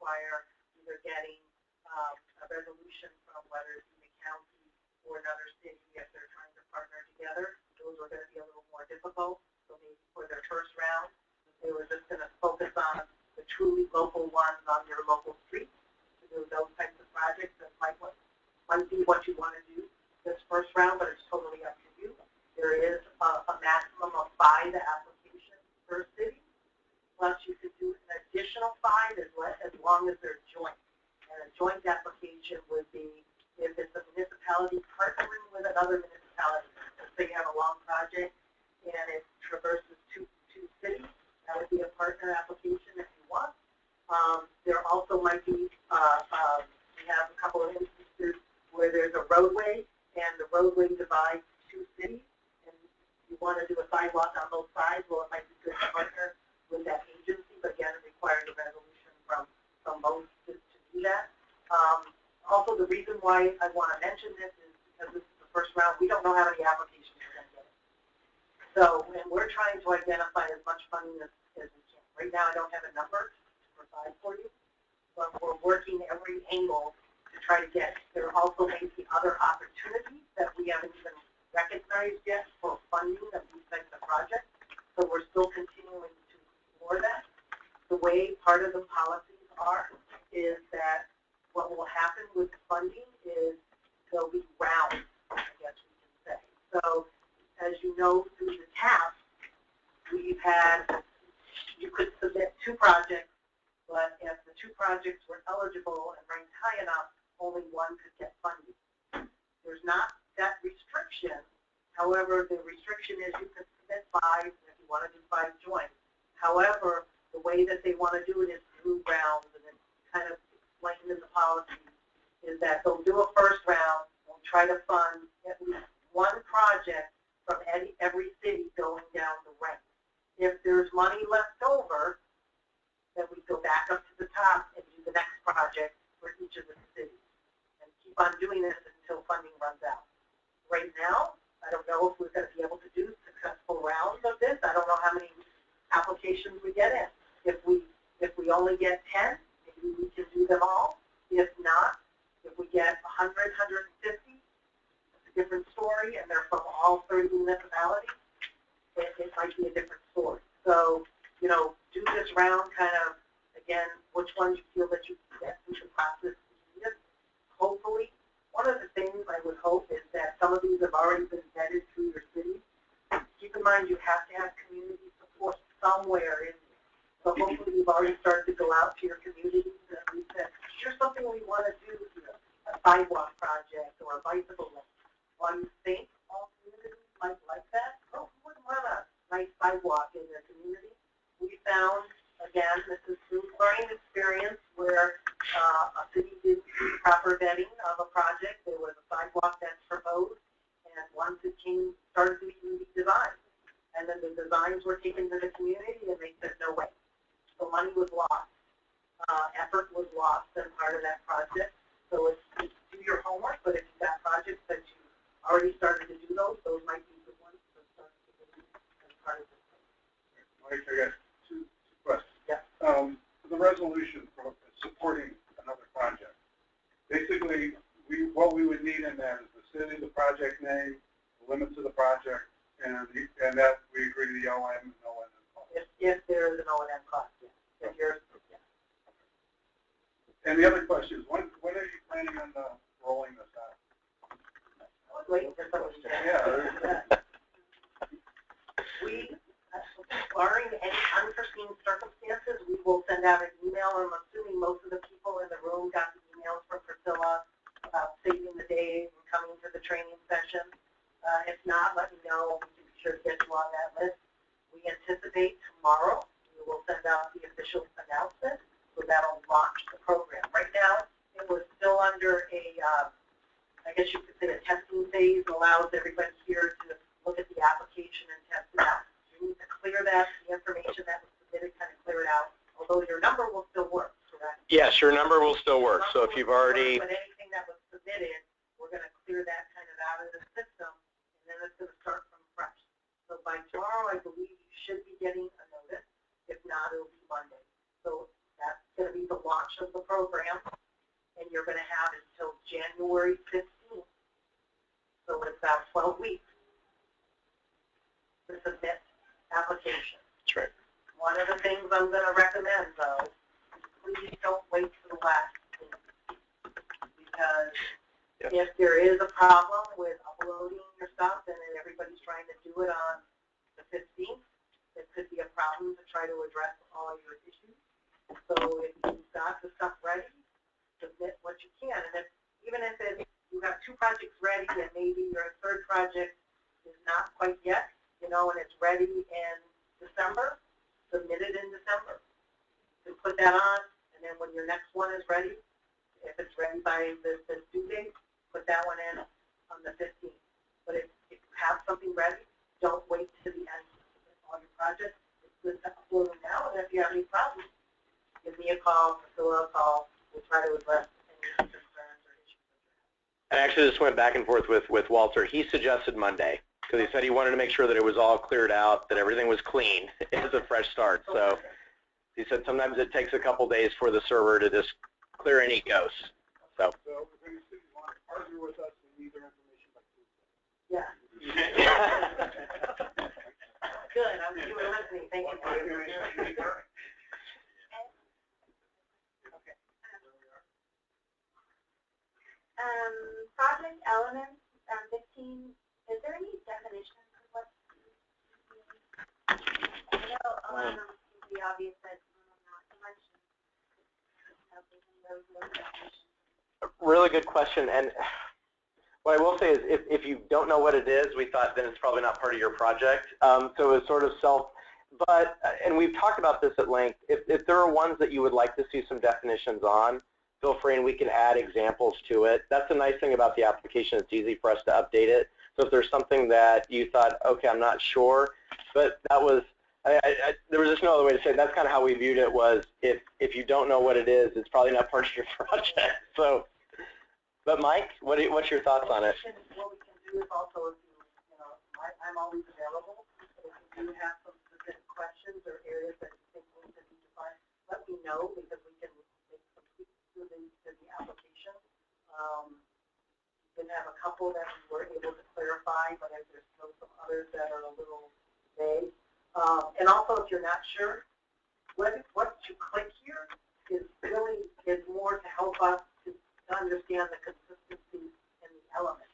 require either getting a resolution from whether it's the county or another city if they're trying to partner together. Those are going to be a little more difficult. So maybe for their first round, they were just going to focus on the truly local ones on your local streets to do those types of projects. That might be what you want to do this first round, but it's totally up to you. There is a maximum of 5 applications per city. Plus, you could do an additional 5 as long as they're joint. And a joint application would be if it's a municipality partnering with another municipality. Let's say you have a long project and it traverses two cities. That would be a partner application if you want. There also might be, we have a couple of instances where there's a roadway and the roadway divides 2 cities and you want to do a sidewalk on both sides. Well, it might be good to partner with that agency, but again, it requires a resolution from both to do that. Also, the reason why I want to mention this is because this is the first round. We don't know how many applications we're going to get. So, and we're trying to identify as much funding as we can. Right now, I don't have a number to provide for you, but we're working every angle to try to get. There also may be other opportunities that we haven't even recognized yet for funding of these types of projects. So we're still continuing to explore that. The way part of the policies are is that what will happen with funding is there'll be rounds, I guess we can say. So as you know, through the TAP, we've had, you could submit 2 projects, but if the 2 projects were eligible and ranked high enough, only 1 could get funding. There's not that restriction. However, the restriction is you can submit 5 if you want to do 5 joint. However, the way that they want to do it is through rounds, and it's kind of explained in the policy, is that they'll do a first round, they'll try to fund at least 1 project from every city going down the rank. If there's money left over, then we go back up to the top and do the next project for each of the cities. And keep on doing this until funding runs out. Right now, I don't know if we're going to be able to do successful rounds of this. I don't know how many applications we get in. If we only get 10, maybe we can do them all. If not, if we get 100, 150, it's a different story, and they're from all 30 municipalities, it might be a different story. So, you know, do this round kind of, again, which ones you feel that you can get through the process needed. Hopefully, one of the things I would hope is that some of these have already been vetted through your city. Keep in mind you have to have community support somewhere in there. So hopefully you've already started to go out to your communities and we said, here's something we want to do here, a sidewalk project or a bicycle lane. While you think all communities might like that, oh, who wouldn't want a nice sidewalk in their community? We found, again, this is through learning experience where a city did proper vetting of a project. There was a sidewalk that's proposed, and once it started to be designed, and then the designs were taken to the community, and they said, no way. So money was lost. Effort was lost as part of that project. So it's do your homework, but if you've got projects that you already started to do those might be good ones to start to do as part of this. Mike, I got two questions. Yeah. The resolution for supporting another project. Basically, what we would need in that is the city, the project name, the limits of the project, and that we agree to the OM and ONM cost. If there is an O&M cost, yes. If yours, yeah. And the other question is, when are you planning on rolling this out? I was waiting for someone to say. Yeah. We, barring any unforeseen circumstances, we will send out an email. I'm assuming most of the people in the room got the emails from Priscilla about saving the day and coming to the training session. If not, let me know. We can be sure to get you on that list. We anticipate tomorrow we will send out the official announcement, so that'll launch the program. Right now, it was still under a, I guess you could say a testing phase, allows everybody here to look at the application and test it out. You need to clear that, the information that was submitted, kind of clear it out, although your number will still work, correct? Yes, your number will still work. So if you've already... But anything that was submitted, we're going to clear that kind of out of the system, and then it's going to start from fresh. So by tomorrow, I believe you should be getting a notice. If not, it'll be Monday. So that's going to be the launch of the program, and you're going to have until January 15th. So it's about 12 weeks to submit applications. That's right. One of the things I'm going to recommend, though, is please don't wait for the last minute. Because if there is a problem with uploading your stuff and then everybody's trying to do it on the 15th, it could be a problem to try to address all your issues. So if you've got the stuff ready, submit what you can. And even if you have 2 projects ready and maybe your 3rd project is not quite yet, and it's ready in December, submit it in December. You put that on, and then when your next one is ready, if it's ready by the due date, put that one in on the 15th. But if you have something ready, don't wait to the end to submit all your projects. It's good to upload them now, and if you have any problems, give me a call, Priscilla a call. We'll try to address any concerns or issues that you have. I actually just went back and forth with Walter. He suggested Monday because he said he wanted to make sure that it was all cleared out, that everything was clean. It's a fresh start. So he said sometimes it takes a couple days for the server to just clear any ghosts. So So if any city wants to argue with us, we need their information by Tuesday. Yeah. Good. You were listening. Thank you. Project elements, 15, is there any definition of what I know a lot of them seem to be obvious, but not so much. really good question. And what I will say is if you don't know what it is, we thought then it's probably not part of your project. So it was sort of and we've talked about this at length. If there are ones that you would like to see some definitions on, feel free and we can add examples to it. That's the nice thing about the application. It's easy for us to update it. So if there's something that you thought, okay, I'm not sure, but that was, there was just no other way to say it. That's kind of how we viewed it was if you don't know what it is, it's probably not part of your project. So, but Mike, what's your thoughts on it? What we can do is also, I'm always available. If you do have some specific questions or areas that you think need to be defined, let me know because we can make some tweaks to the application. We can have a couple that we were able to clarify, but if there's still some others that are a little vague. And also, if you're not sure, what you click here is more to help us to understand the consistency in the elements.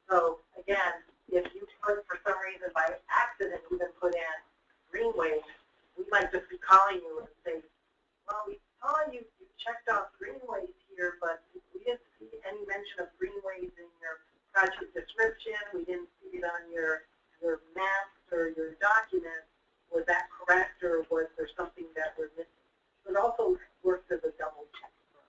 So again, if you put, for some reason, by accident, even put in greenways, we might just be calling you and say, well, we saw you checked off greenways here, but we didn't see any mention of greenways in your project description. We didn't see it on your maps or your documents. Was that correct, or was there something that we're missing? It also works as a double check for us.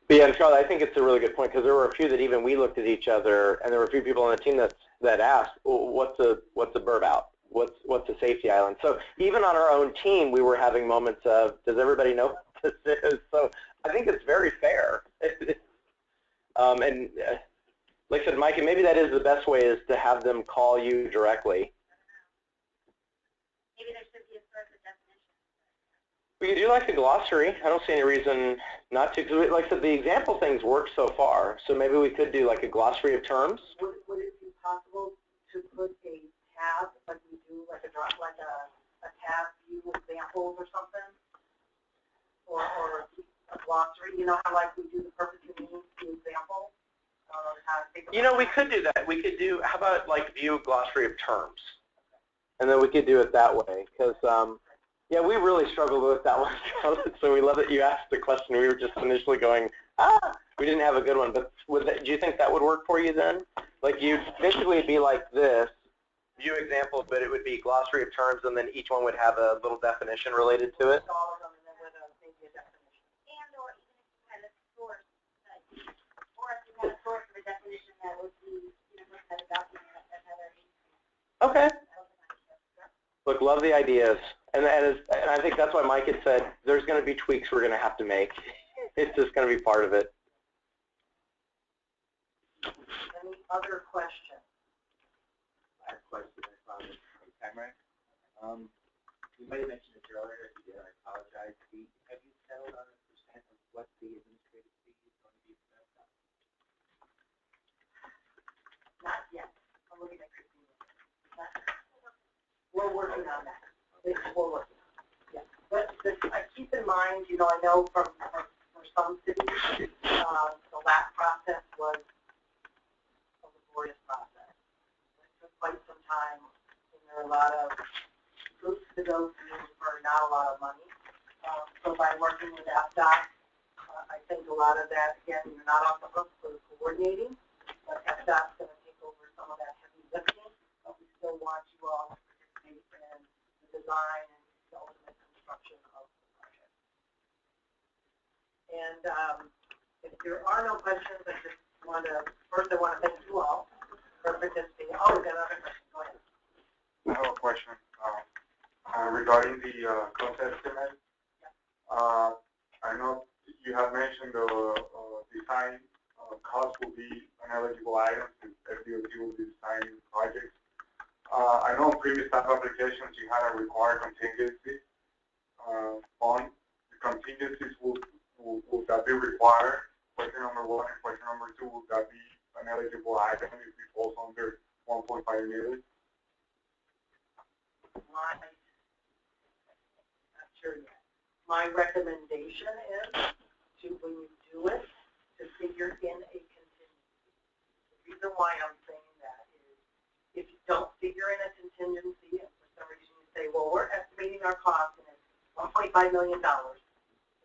But yeah, Charlotte, I think it's a really good point because there were a few that even we looked at each other, and there were a few people on the team that asked, well, what's a burb out? What's a safety island? So even on our own team, we were having moments of, does everybody know what this is? So I think it's very fair. Like I said, Mike, and maybe that is the best way is to have them call you directly. Maybe there should be a sort of definition. We could do like a glossary. I don't see any reason not to. Because like I said, the example things work so far. So maybe we could do like a glossary of terms. Would it be possible to put a tab, like we do, like a tab view examples or something? Or a glossary, you know how like we do the purpose and meaning the example? We could do that. We could do, how about like view glossary of terms? And then we could do it that way. Because, yeah, we really struggled with that one. So we love that you asked the question. We were just initially going, we didn't have a good one. But do you think that would work for you then? Like you basically it'd be like this, view example, but it would be glossary of terms, and then each one would have a little definition related to it. All of them, and then with maybe a definition. And or even if you had a source, or if you had a source of a definition that would be, had a document that had a Okay. Look, love the ideas. And I think that's why Mike had said there's going to be tweaks we're going to have to make. It's just going to be part of it. Any other questions? I have a question from Cameron. You might have mentioned this earlier. If you did, I apologize. Have you settled on a percent of I know for some cities, the last process was a laborious process. It took quite some time, and there were a lot of groups to go through for not a lot of money. So by working with FDOT, I think a lot of that, again, you're not off the hook for coordinating, but FDOT's going to take over some of that heavy lifting, but we still want you all to participate in the design and the ultimate construction of the project. And if there are no questions, I just want to, first I want to thank you all for participating. Oh, we've got another question. Go ahead. I have a question regarding the cost estimate. I know you have mentioned the design cost will be an eligible item since FDOT will be designing projects. I know in previous type applications you had a required contingency fund. The contingencies will that be required? Question number one. And question number two, will that be an eligible item if it falls under 1.5 million? Not sure yet. My recommendation is to, when you do it, to figure in a contingency. The reason why I'm saying that is if you don't figure in a contingency, and for some reason you say, well, we're estimating our cost and it's $1.5 million, and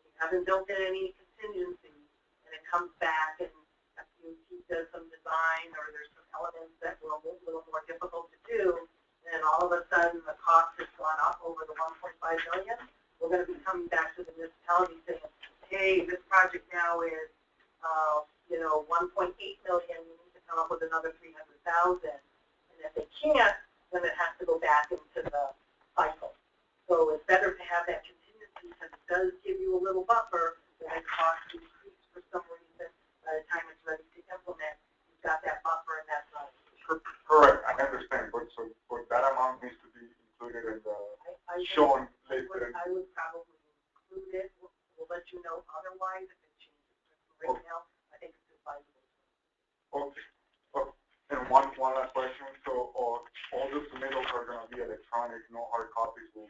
you haven't built in any contingency, and it comes back and FDOT does some design or there's some elements that were a little more difficult to do, and all of a sudden the cost has gone up over the $1.5 million, we're going to be coming back to the municipality saying, hey, this project now is, $1.8 million. We need to come up with another $300,000. And if they can't, then it has to go back into the cycle. So it's better to have that contingency because it does give you a little buffer when the cost increase for some reason. By the time it's ready to implement, you've got that buffer and that's not. Correct, I understand, but that amount needs to be included in the shown later. I would probably include it. We'll let you know otherwise if it changes. Right now, I think it's advisable. Okay. And one last question. So all the submittals are going to be electronic, no hard copies will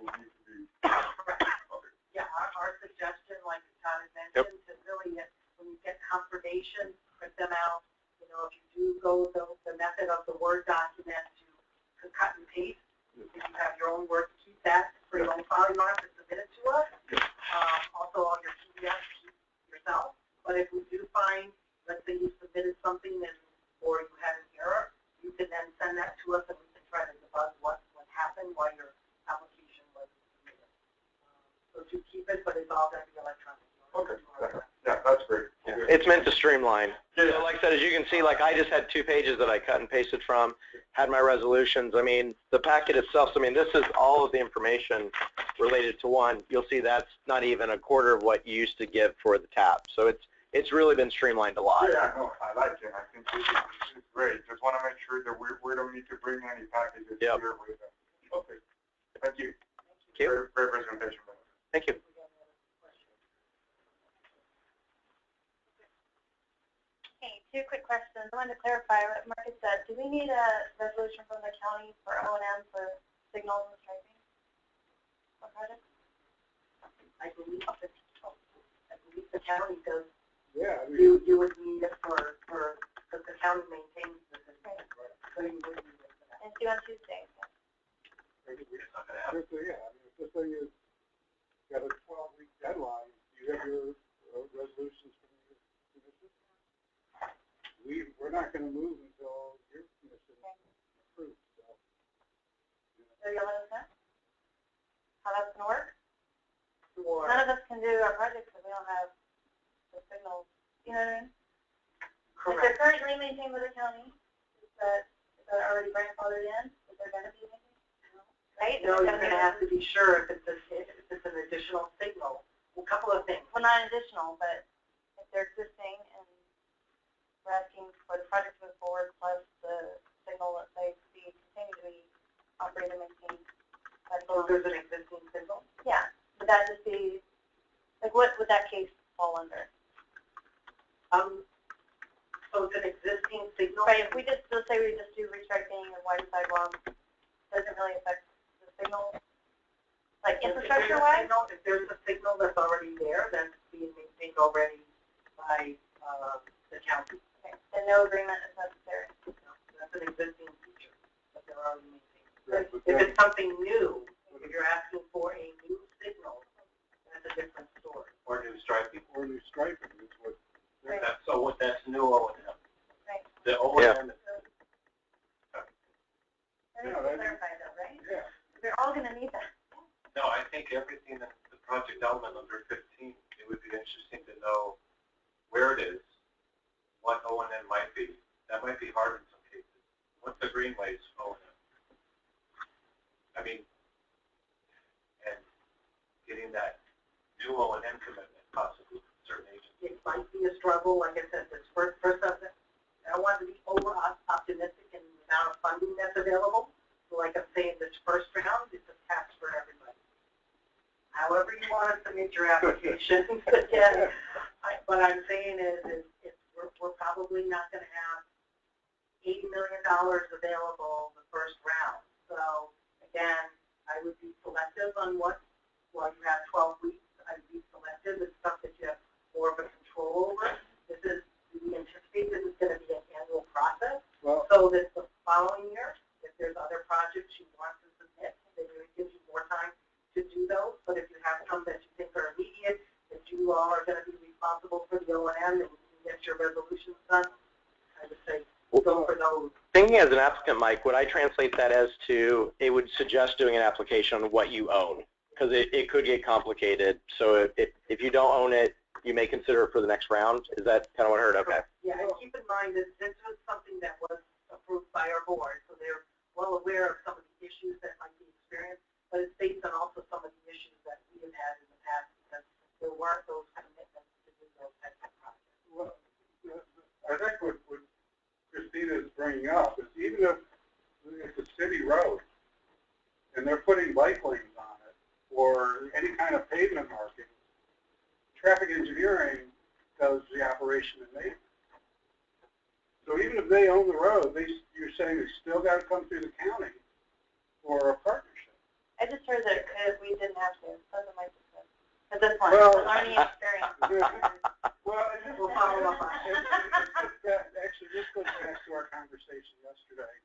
need to be. Correct. Okay. Yeah, our suggestion, like Todd had mentioned, to really, when you get confirmation, print them out. If you do go the method of the Word document to cut and paste, if you have your own Word, keep that for your own file. You don't have to submit it to us. Also, all your PDFs, keep yourself. But if we do find, let's say you submitted something or you had an error, you can then send that to us and we can try to debug what happened while your application was submitted. So to keep it, but it's all going to be electronic. Okay. Yeah, that's great. Yeah. It's meant to streamline. Yeah. So like I said, as you can see, like I just had 2 pages that I cut and pasted from, had my resolutions. I mean, the packet itself, I mean, this is all of the information related to one. You'll see that's not even a quarter of what you used to give for the TAP. So it's really been streamlined a lot. Yeah, no, I like it. I think this is great. Just want to make sure that we don't need to bring any packages here with them. Okay. Thank you. Thank you. Great presentation. Thank you. Okay, 2 quick questions. I wanted to clarify what Marcus said. Do we need a resolution from the county for O&M for signals and striping on projects? I believe the county does. Yeah. You would need it for because the county maintains the system. Right. So you would need it for that. And it's due on Tuesday. Just so you got a 12-week deadline, you have your resolutions from your commission. We're not going to move until your commission approves. So you'll let us know how that's going to work? Sure. None of us can do our projects if we don't have the signals. You know what I mean? Correct. If they're currently maintained by the county, is that already grandfathered in? Is there going to be anything? Right? No, you're going to have to be sure if it's an additional signal. A couple of things. Well, not additional, but if they're existing and we're asking for the project to move forward plus the signal that they continue to be operated and maintained. So there's an existing signal? Yeah. Would that just be, like, what would that case fall under? So it's an existing signal? Right, if we just, let's say we just do restriping and wide sidewalks, doesn't really affect the signal, like infrastructure-wise? If there's a signal that's already already by, the county. Okay, and no agreement is necessary. That's an existing feature that they're already maintaining. Right, but If then- it's something new, if you're asking for a new signal, that's a different story. Or new striping. Or new striping is what. Right. That's new O&M. Right. The O&M is I think we clarified that, right? Yeah. They're all going to need that. No, I think everything in the project element under 15, it would be interesting to know where it is, what O&M might be. That might be hard in some cases. What's the greenways O&M? I mean, and getting that new O&M commitment possibly from certain agencies. It might be a struggle, like I said, this first subject. I don't want to be over optimistic in the amount of funding that's available. So like I'm saying, this first round, it's a test for everybody. However you want to submit your applications, again, what I'm saying is we're probably not going to have $80 million available the first round. So again, I would be selective on what, while you have 12 weeks, I'd be selective. It's stuff that you have more of a control over. This is, we anticipate this is going to be an annual process. Well, So that the following year, if there's other projects you want to submit, then it gives you more time to do those. But if you have some that you think are immediate, that you all are going to be responsible for the O&M and you can get your resolutions done, I would say go for those. Thinking as an applicant, Mike, would I translate that as to, it would suggest doing an application on what you own? Because it could get complicated. So if you don't own it, you may consider it for the next round. Is that kind of what I heard? Okay. Yeah, and keep in mind that this was something that was approved by our board, so they're well aware of some of the issues that might be experienced, but it's based on also some of the issues that we have had in the past, because there weren't those commitments to do those types of projects. well, I think what Christina is bringing up is even if it's a city road and they're putting bike lanes on it or any kind of pavement marking, traffic engineering does the operation and maintenance. So even if they own the road, you're saying they still got to come through the county for a partnership. I just heard that we didn't have to. That's what Mike just said. At this point, Well, learning experience. Well, it just We'll follow up on actually, this goes back to our conversation yesterday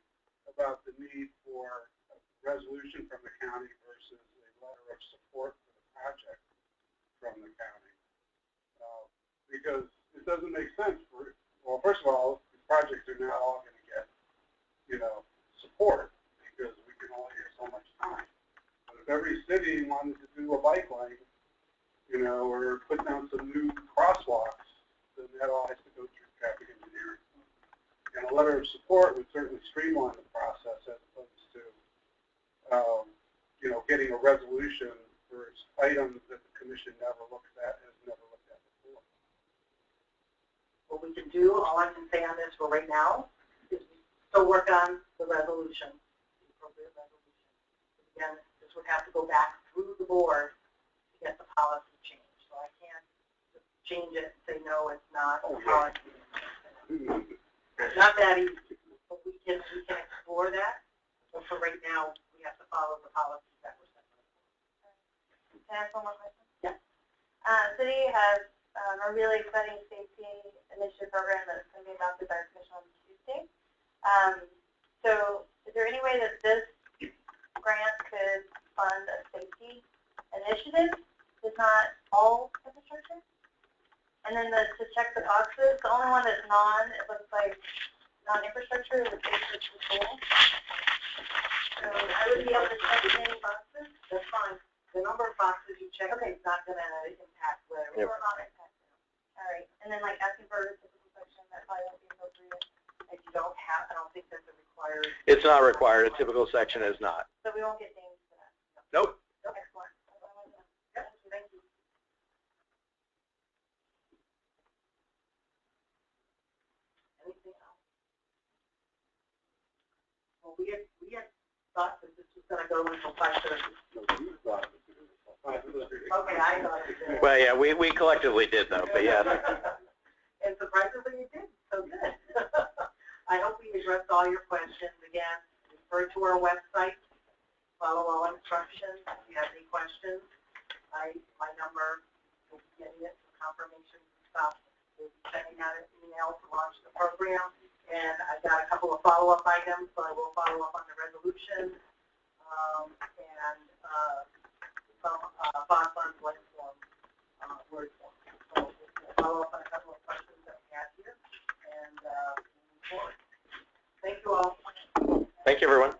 about the need for a resolution from the county versus a letter of support for the project from the county. Because it doesn't make sense for, well, first of all, these projects are not all going to get, support because we can only get so much time. But if every city wanted to do a bike lane, or put down some new crosswalks, then that all has to go through traffic engineering. And a letter of support would certainly streamline the process as opposed to, getting a resolution for items that the commission never looks at, has never looked at before. What we can do, all I can say on this for right now, is we still work on the resolution, the appropriate resolution. Again, this would have to go back through the board to get the policy changed. So I can't just change it and say, no, it's not a policy. It's not that easy, but we can explore that. But for right now, we have to follow the policies that were set. Can I ask one more question? Yeah. City has a really exciting safety initiative program that's going to be adopted by our commission on Tuesday. So is there any way that this grant could fund a safety initiative? It's not all infrastructure? And then to check the boxes, the only one that's it looks like non-infrastructure is the basic control. So I would be able to check any boxes. That's fine. The number of boxes you check is not going to impact whether Yep. or not impact. All right. And then asking for a typical section, that probably won't be appropriate. If you don't have, I don't think that's a required. It's not required. A typical section is not. So we won't get dinged for that. Nope. Excellent. That's what I wanted to know. Yep, thank you. Anything else? Well, we had thought that this was going to go until 5:30. Okay, I thought it did. Well, yeah, we collectively did, though, but yes. And surprisingly, you did. So good. I hope we addressed all your questions. Again, refer to our website. Follow all instructions. If you have any questions, my number will be getting it to confirmations and stuff. We'll be sending out an email to launch the program, and I got a couple of follow-up items, so I will follow up on the resolution, and some bond funds like form, word form. So we'll follow up on a couple of questions that we had here, and move forward. Thank you all. Thank you, everyone.